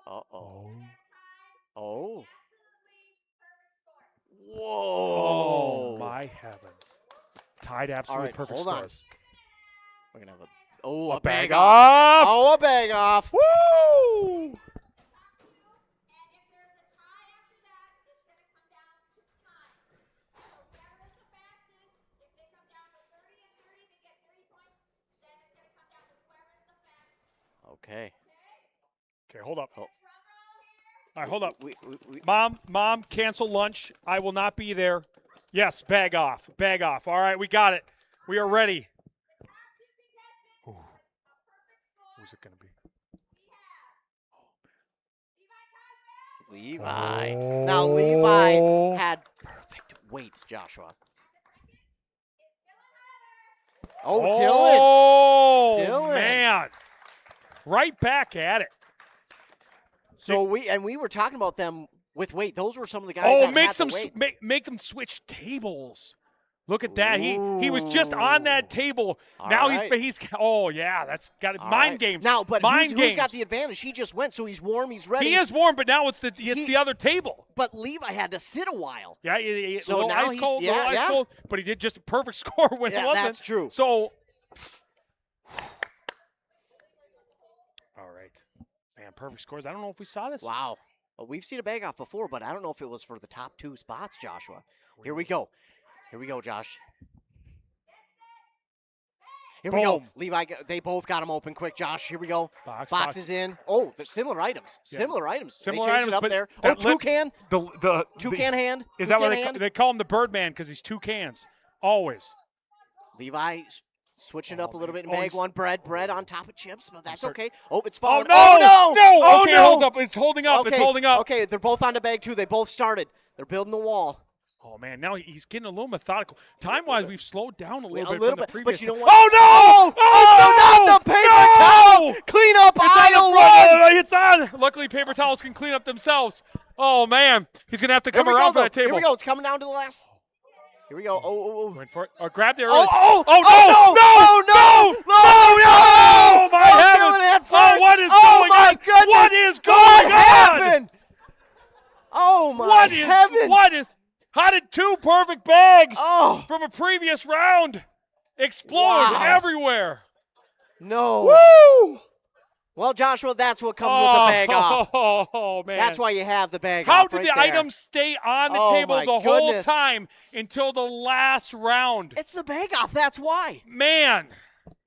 Uh-oh. Oh. Oh Whoa. my heavens! Tied absolute All right, perfect hold on. scores. We're going to have a bag bag off. off. Oh, a bag off. Woo! Okay. Okay, hold up. Oh. All right, hold up. We, Mom, cancel lunch. I will not be there. Yes, bag off. Bag off. All right, we got it. We are ready. Ooh. Who's it going to be? Levi. Now, Levi had perfect weight, Joshua. Oh, Dylan. Dylan. Man. Right back at it. So we were talking about them with weight. Those were some of the guys Oh, that had the weight. make them switch tables. Look at that. He was just on that table. All now right. he's oh yeah, that's got it. All Mind right. games. Now, but mind who's got games. the advantage? He just went, so he's warm, he's ready. He is warm, but now it's the other table. But Levi had to sit a while. Yeah, So little now ice he's- cold, yeah, little ice yeah. cold, but he did just a perfect score when Yeah, it wasn't. that's true. So, all right, man, perfect scores. I don't know if we saw this. Wow. Well, we've seen a bag off before, but I don't know if it was for the top 2 spots, Joshua. Here we go. Here we go, Josh. Here we go. Boom. Levi, they both got them open quick, Josh. Here we go. Box, Box box. is in. Oh, they're similar items. Yeah. Similar items. Similar they changed items, it up but there. that Oh, toucan. The Toucan hand. Is that what Toucan hand. they call him the Birdman because he's 2 cans always. Levi Switch it up a little bit in Oh, bag he's- one. Bread on top of chips, but that's start- okay. Oh, it's Oh falling. no! Oh, no! No! Oh, Okay, no! hold up. It's holding up. Okay, It's holding up. Okay, they're both on the bag, too. They both started. They're building the wall. Oh man, now he's getting a little methodical. Time-wise, we've slowed down a little bit little from the bit, previous. but you know time. what? Oh no! Oh, no, not the paper towels! Clean up It's on aisle the front. one! It's on. Luckily, paper towels can clean up themselves. Oh man, he's gonna have to Here come we go, around for though. that table. Here we go. It's coming down to the last. Here we go. Oh. Went for it. Or grab there. Oh, early. oh, no! oh, no! No! Oh my Oh, heavens! killing it Oh, first. what is Oh, going my on? goodness. What is going What on? happened? Oh, my What is? heavens. What is? How did two perfect bags Oh. from a previous round explode Wow. everywhere? No. Woo! Well, Joshua, that's what comes with the bag off. Oh man! That's why you have the bag How off did right the there. items stay on the Oh, table my the whole goodness. time until the last round? It's the bag off. That's why. Man,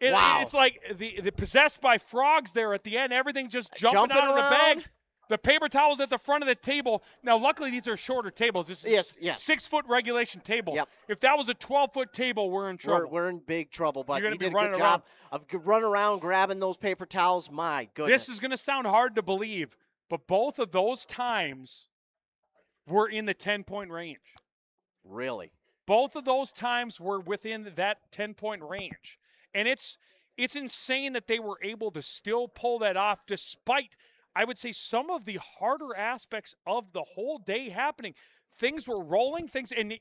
Wow. it's like the possessed by frogs there at the end. Everything just jumping Jumping out of the around. bags. The paper towels at the front of the table. Now, luckily, these are shorter tables. This is Yes. 6-foot regulation table. Yep. If that was a 12-foot table, we're in trouble. We're in big trouble, but You're gonna he be did a running good job of running around grabbing those paper towels. My goodness. This is going to sound hard to believe, but both of those times were in the 10-point range. Really. Both of those times were within that 10-point range. And it's insane that they were able to still pull that off despite, I would say, some of the harder aspects of the whole day happening. Things were rolling, and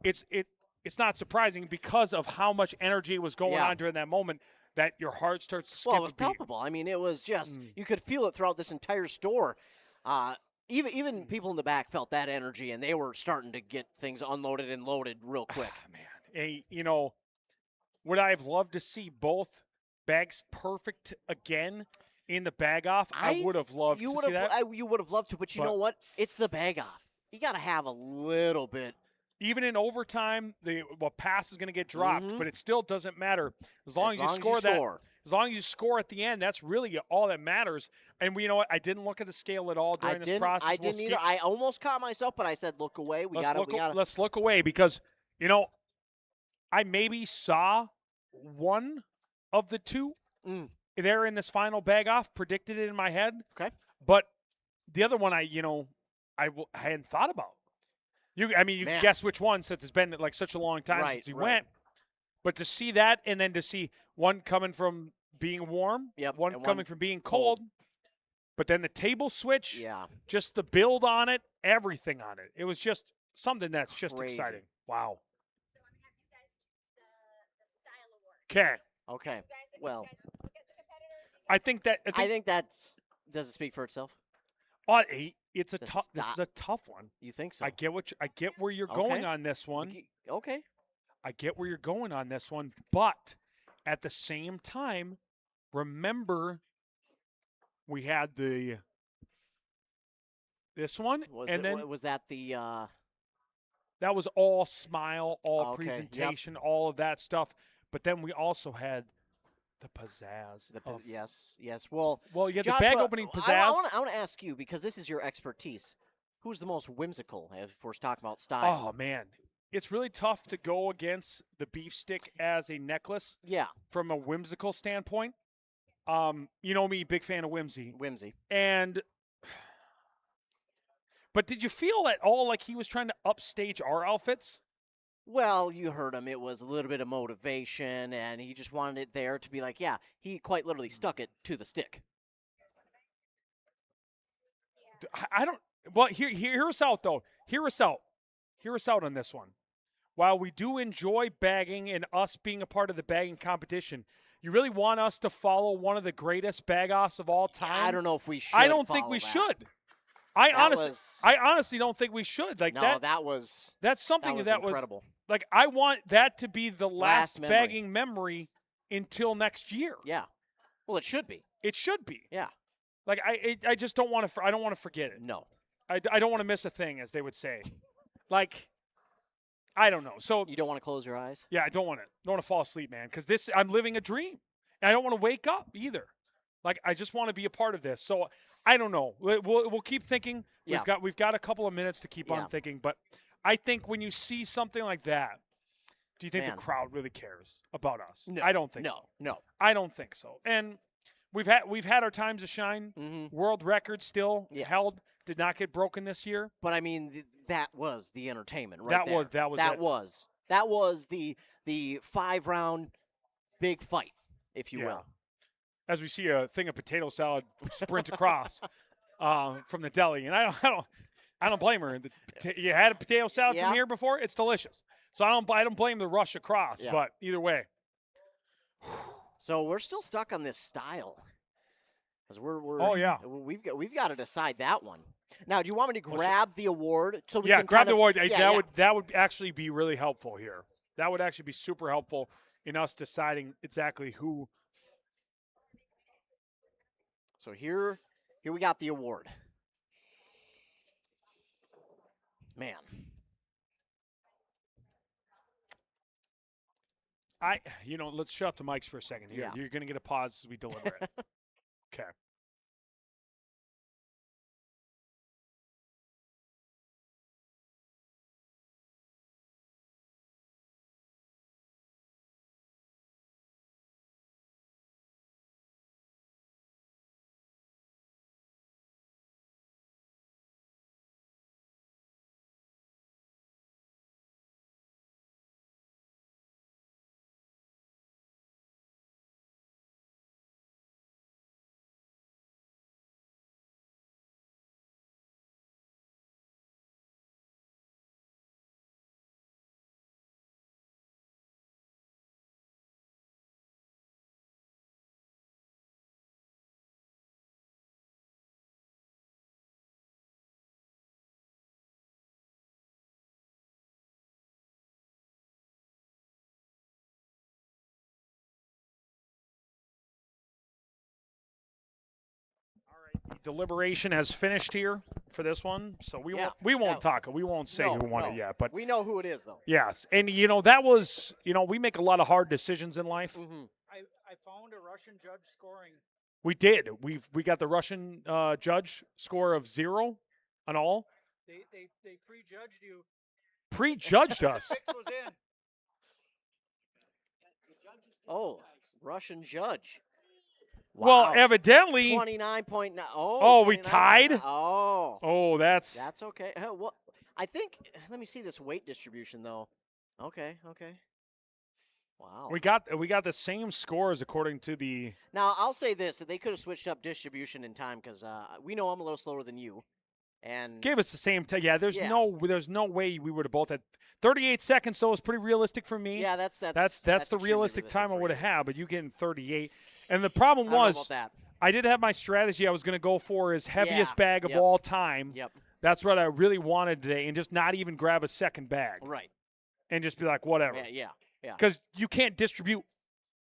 it's not surprising because of how much energy was going on during that moment that your heart starts to skip Well, it was a beat. palpable. I mean, it was just you could feel it throughout this entire store. Even people in the back felt that energy, and they were starting to get things unloaded and loaded real quick. Man, would I have loved to see both bags perfect again in the bag off? I would have loved to see that. You would have loved to, but you know what? It's the bag off. You got to have a little bit. Even in overtime, the pass is going to get dropped, but it still doesn't matter as long as you score that. As long as you score at the end, that's really all that matters. And you know what? I didn't look at the scale at all during this process. I didn't either. I almost caught myself, but I said, "Look away. Let's look away because I maybe saw one of the two there in this final bag off. Predicted it in my head. Okay, but the other one, I hadn't thought about. You can guess which one since it's been like such a long time since he went. But to see that and then to see one coming from being warm, one coming from being cold, but then the table switch, just the build on it, everything on it. It was just something that's just exciting. Wow. Okay. Well, I think that's. Does it speak for itself? It's a tough. This is a tough one. You think so? I get where you're going on this one. Okay. I get where you're going on this one, but at the same time, remember we had this one, then was that the? That was all smile, all Okay, presentation, all of that stuff. But then we also had the pizzazz. Yes. Well, you had Joshua, the bag opening pizzazz. I want to ask you because this is your expertise. Who's the most whimsical? If we're talking about style. Oh man, it's really tough to go against the beef stick as a necklace. Yeah. From a whimsical standpoint. You know me, big fan of whimsy. But did you feel at all like he was trying to upstage our outfits? Well, you heard him. It was a little bit of motivation, and he just wanted it there to be like, yeah, he quite literally stuck it to the stick. I don't. Well, hear us out, though. Hear us out. Hear us out on this one. While we do enjoy bagging and us being a part of the bagging competition, you really want us to follow one of the greatest bag-offs of all time? I don't know if we should. I don't think we should. I honestly don't think we should. Like that's something that was incredible. Like, I want that to be the last memory. bagging memory until next year. Yeah. Well, it should be. It should be. Yeah. Like, I just don't want to. I don't want to forget it. No. I don't want to miss a thing, as they would say. Like, I don't know. So you don't want to close your eyes? Yeah, I don't want to fall asleep, man. Because I'm living a dream, and I don't want to wake up either. Like, I just want to be a part of this. So I don't know. We'll keep thinking. We've got a couple of minutes to keep on thinking, but I think when you see something like that, Do you think Man. the crowd really cares about us? No, I don't think no, so. no. I don't think so. And we've had our times to shine. Mm-hmm. World record still Yes. held. Did not get broken this year. But I mean, that was the entertainment, right That there. was that was the 5-round big fight, if you Yeah. will. As we see a thing of potato salad sprint across from the deli, and I don't blame her. You had a potato salad Yeah. from here before; it's delicious. So I don't blame the rush across. Yeah. But either way, So we're still stuck on this style, because we're Oh, yeah. we've got to decide that one. Now, do you want me to Well, grab the award so we yeah, can grab kind the of- award. Yeah, That would actually be really helpful here. That would actually be super helpful in us deciding exactly who. So here we got the award. Man, Let's shut up the mics for a second here. Yeah. You're going to get a pause as we deliver it. Okay. Deliberation has finished here for this one, so we won't talk. We won't say who won it yet, but we know who it is, though. yes, and that was we make a lot of hard decisions in life. Mm-hmm. I found a Russian judge scoring. We did. We got the Russian judge score of 0 on all. They prejudged you. Prejudged us. 6 was in. Oh, Russian judge. Well, Wow. evidently. 29.9. Oh, we 29.9. tied? Oh. Oh, that's okay. Well, I think, let me see this weight distribution, though. Okay. Wow. we got the same scores according to the. Now, I'll say this, that they could have switched up distribution in time, because we know I'm a little slower than you. And Gave us the same time. Yeah, there's Yeah. no way we would have both had 38 seconds. So it was pretty realistic for me. yeah, that's that's the extremely realistic time I for would have you. had. But you getting 38, and the problem I don't know was about that. I did have my strategy. I was going to go for his heaviest Yeah, bag of yep. all time. Yep. That's what I really wanted today, and just not even grab a second bag Right. and just be like whatever. Yeah. Because you can't distribute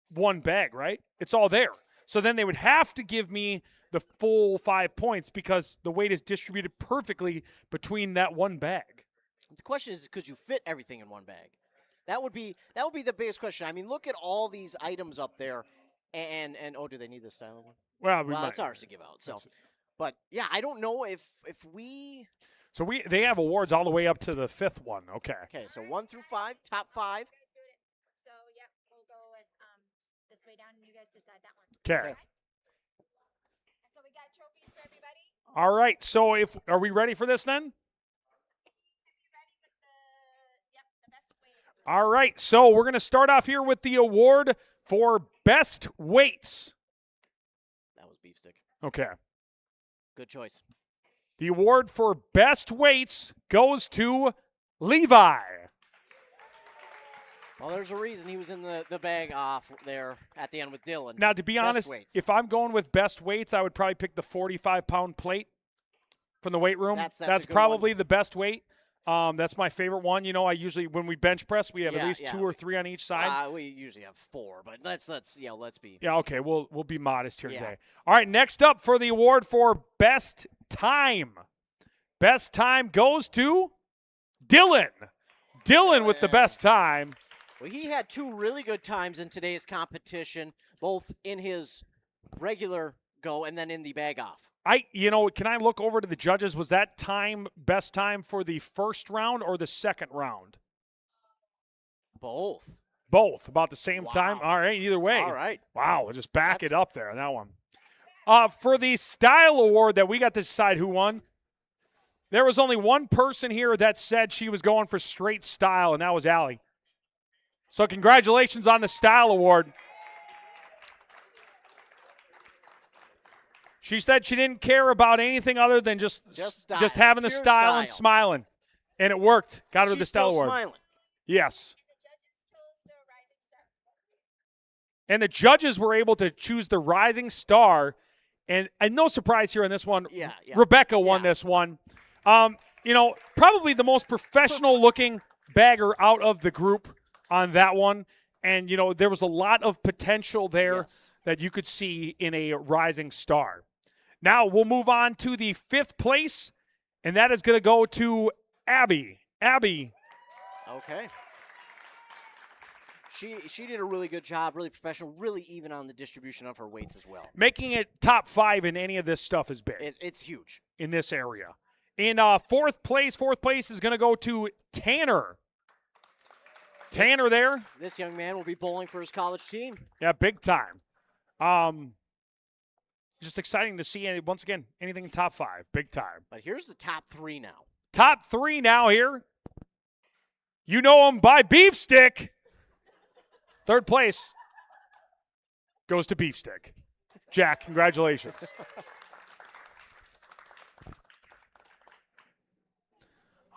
one bag, right? It's all there. So then they would have to give me the full 5 points because the weight is distributed perfectly between that one bag. The question is, could you fit everything in one bag? That would be the biggest question. I mean, look at all these items up there, and do they need this style one? Well, Well, it's ours to give out. So, but yeah, I don't know if we. So they have awards all the way up to the 5th one. Okay. Okay, so 1 through 5, top 5. So, yep, we'll go with this way down, and you guys decide that one. Okay. And so we got trophies for everybody. All right. So are we ready for this then? The best weights. All right. So we're going to start off here with the award for best weights. That was beef stick. Okay. Good choice. The award for best weights goes to Levi. Well, there's a reason he was in the bag off there at the end with Dylan. Now, to be Best honest, weights. if I'm going with best weights, I would probably pick the 45-pound plate from the weight room. That's a good probably the best weight. That's my favorite one. I usually, when we bench press, we have at Yeah, least yeah. 2 or 3 on each side. We usually have 4, but let's be. Yeah, okay, we'll be modest here Yeah. today. All right, next up for the award for best time. Best time goes to Dylan. Dylan with the best time. Well, he had 2 really good times in today's competition, both in his regular go and then in the bag off. Can I look over to the judges? Was that time best time for the first round or the second round? Both. Both about the same time. Wow. All right, either way. All right. Wow, we'll just back it That's- up there on that one. For the style award that we got to decide who won, there was only one person here that said she was going for straight style, and that was Allie. So congratulations on the style award. She said she didn't care about anything other than just style. having the Pure style and style. smiling. And it worked. Got her She's the style still award. smiling. Yes. And the judges were able to choose the rising star. And no surprise here on this one. Yeah. Rebecca won this one. Probably the most professional-looking bagger out of the group on that one. And, there was a lot of potential there Yes. that you could see in a rising star. Now we'll move on to the 5th place, and that is going to go to Abby. Abby. Okay. She did a really good job, really professional, really even on the distribution of her weights as well. Making it top 5 in any of this stuff is big. It's huge. In this area. In 4th place is going to go to Tanner. Tanner there. This young man will be bowling for his college team. Yeah, big time. Just exciting to see, once again, anything in top 5. Big time. But here's the top 3 now. Top 3 now here. You know him by Beefstick. 3rd place goes to Beefstick. Jack, congratulations.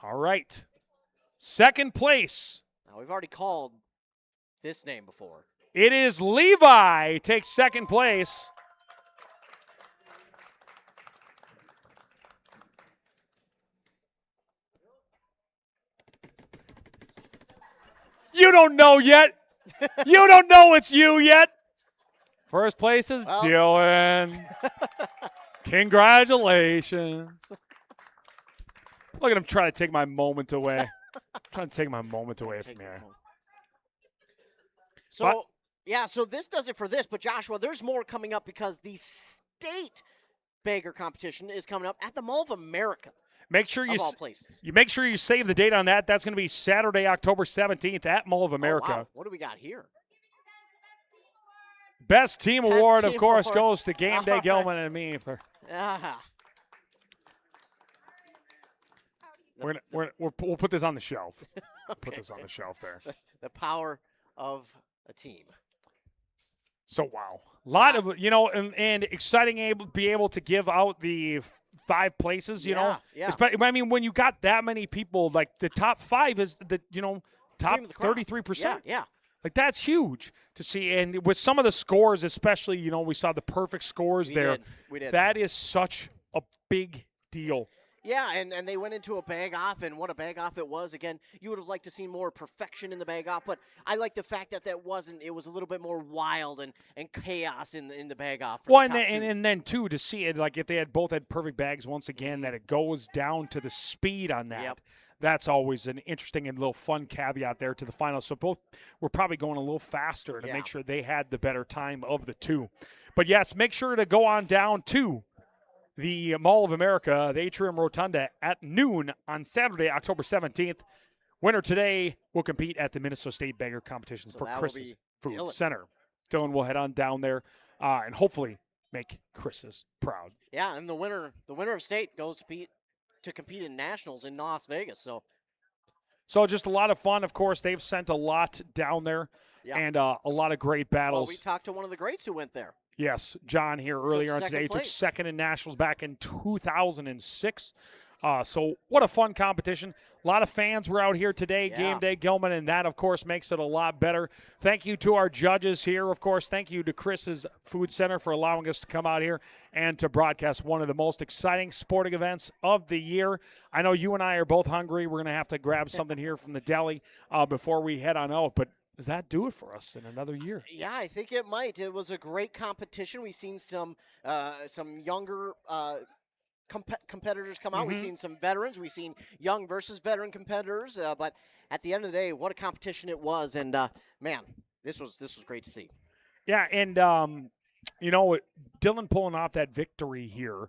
All right. 2nd place. Now, we've already called this name before. It is Levi takes 2nd place. You don't know yet. You don't know it's you yet. 1st place is Dylan. Congratulations. Look at him trying to take my moment away. Trying to take my moment away from here. So, so this does it for this. But, Joshua, there's more coming up because the state bagger competition is coming up at the Mall of America. Make sure of all places. You make sure you save the date on that. That's going to be Saturday, October 17th at Mall of America. Oh, wow. What do we got here? Best Team Award, of Team course, Award. goes to Game Day All right. Gilman and me. We'll put this on the shelf. Put this on the shelf there. The power of a team. So, wow. A lot of, and exciting be able to give out the 5 places, you know. Yeah. I mean, when you got that many people, like the top 5 is the, top Cream of the crop. 33%. Yeah. Like, that's huge to see. And with some of the scores, especially, we saw the perfect scores there. We did. That is such a big deal. Yeah, and they went into a bag-off, and what a bag-off it was. Again, you would have liked to see more perfection in the bag-off, but I like the fact that wasn't. It was a little bit more wild and chaos in the bag-off. Well, and then, too, to see it, like, if they both had perfect bags once again, that it goes down to the speed on that. Yep. That's always an interesting and little fun caveat there to the finals. So both were probably going a little faster to make sure they had the better time of the two. But, yes, make sure to go on down to the Mall of America, the Atrium Rotunda, at noon on Saturday, October 17th. Winner today will compete at the Minnesota State Bagger Competition for Chris's Food Center. Dylan will head on down there and hopefully make Chris's proud. Yeah, and the winner of state goes to compete in nationals in Las Vegas. So just a lot of fun. Of course, they've sent a lot down there and a lot of great battles. Well, we talked to one of the greats who went there. Yes, John here earlier on today. He took place. 2nd in nationals back in 2006. So what a fun competition. A lot of fans were out here today, Game Day Gilman, and that, of course, makes it a lot better. Thank you to our judges here. Of course, thank you to Chris's Food Center for allowing us to come out here and to broadcast one of the most exciting sporting events of the year. I know you and I are both hungry. We're going to have to grab something here from the deli before we head on out, but does that do it for us in another year? Yeah, I think it might. It was a great competition. We've seen some younger competitors come out. We've seen some veterans. We've seen young versus veteran competitors. But at the end of the day, what a competition it was. And, man, this was great to see. Yeah, and, Dylan pulling off that victory here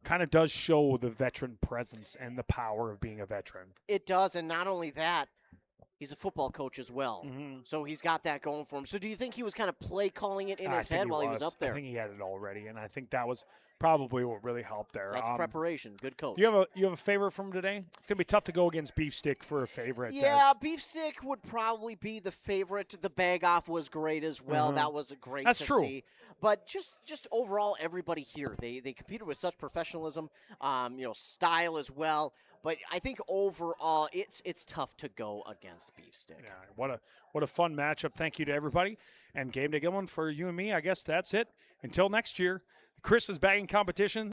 kind of does show the veteran presence and the power of being a veteran. It does, and not only that, he's a football coach as well. Mhm. So he's got that going for him. So do you think he was kind of play calling it in I his think head while he was up I there? think he had it already, and I think that was probably what really helped there. That's preparation. Good coach. You have a favorite from today? It's gonna be tough to go against Beef Stick for a favorite. Yeah, Beef Stick would probably be the favorite. The bag off was great as well. Mhm. That was a great That's to true. see. But just overall, everybody here they competed with such professionalism, style as well. But I think overall, it's tough to go against Beef Stick. Yeah, what a fun matchup. Thank you to everybody. And Game Day Gilman for you and me. I guess that's it. Until next year, Chris's bagging competition.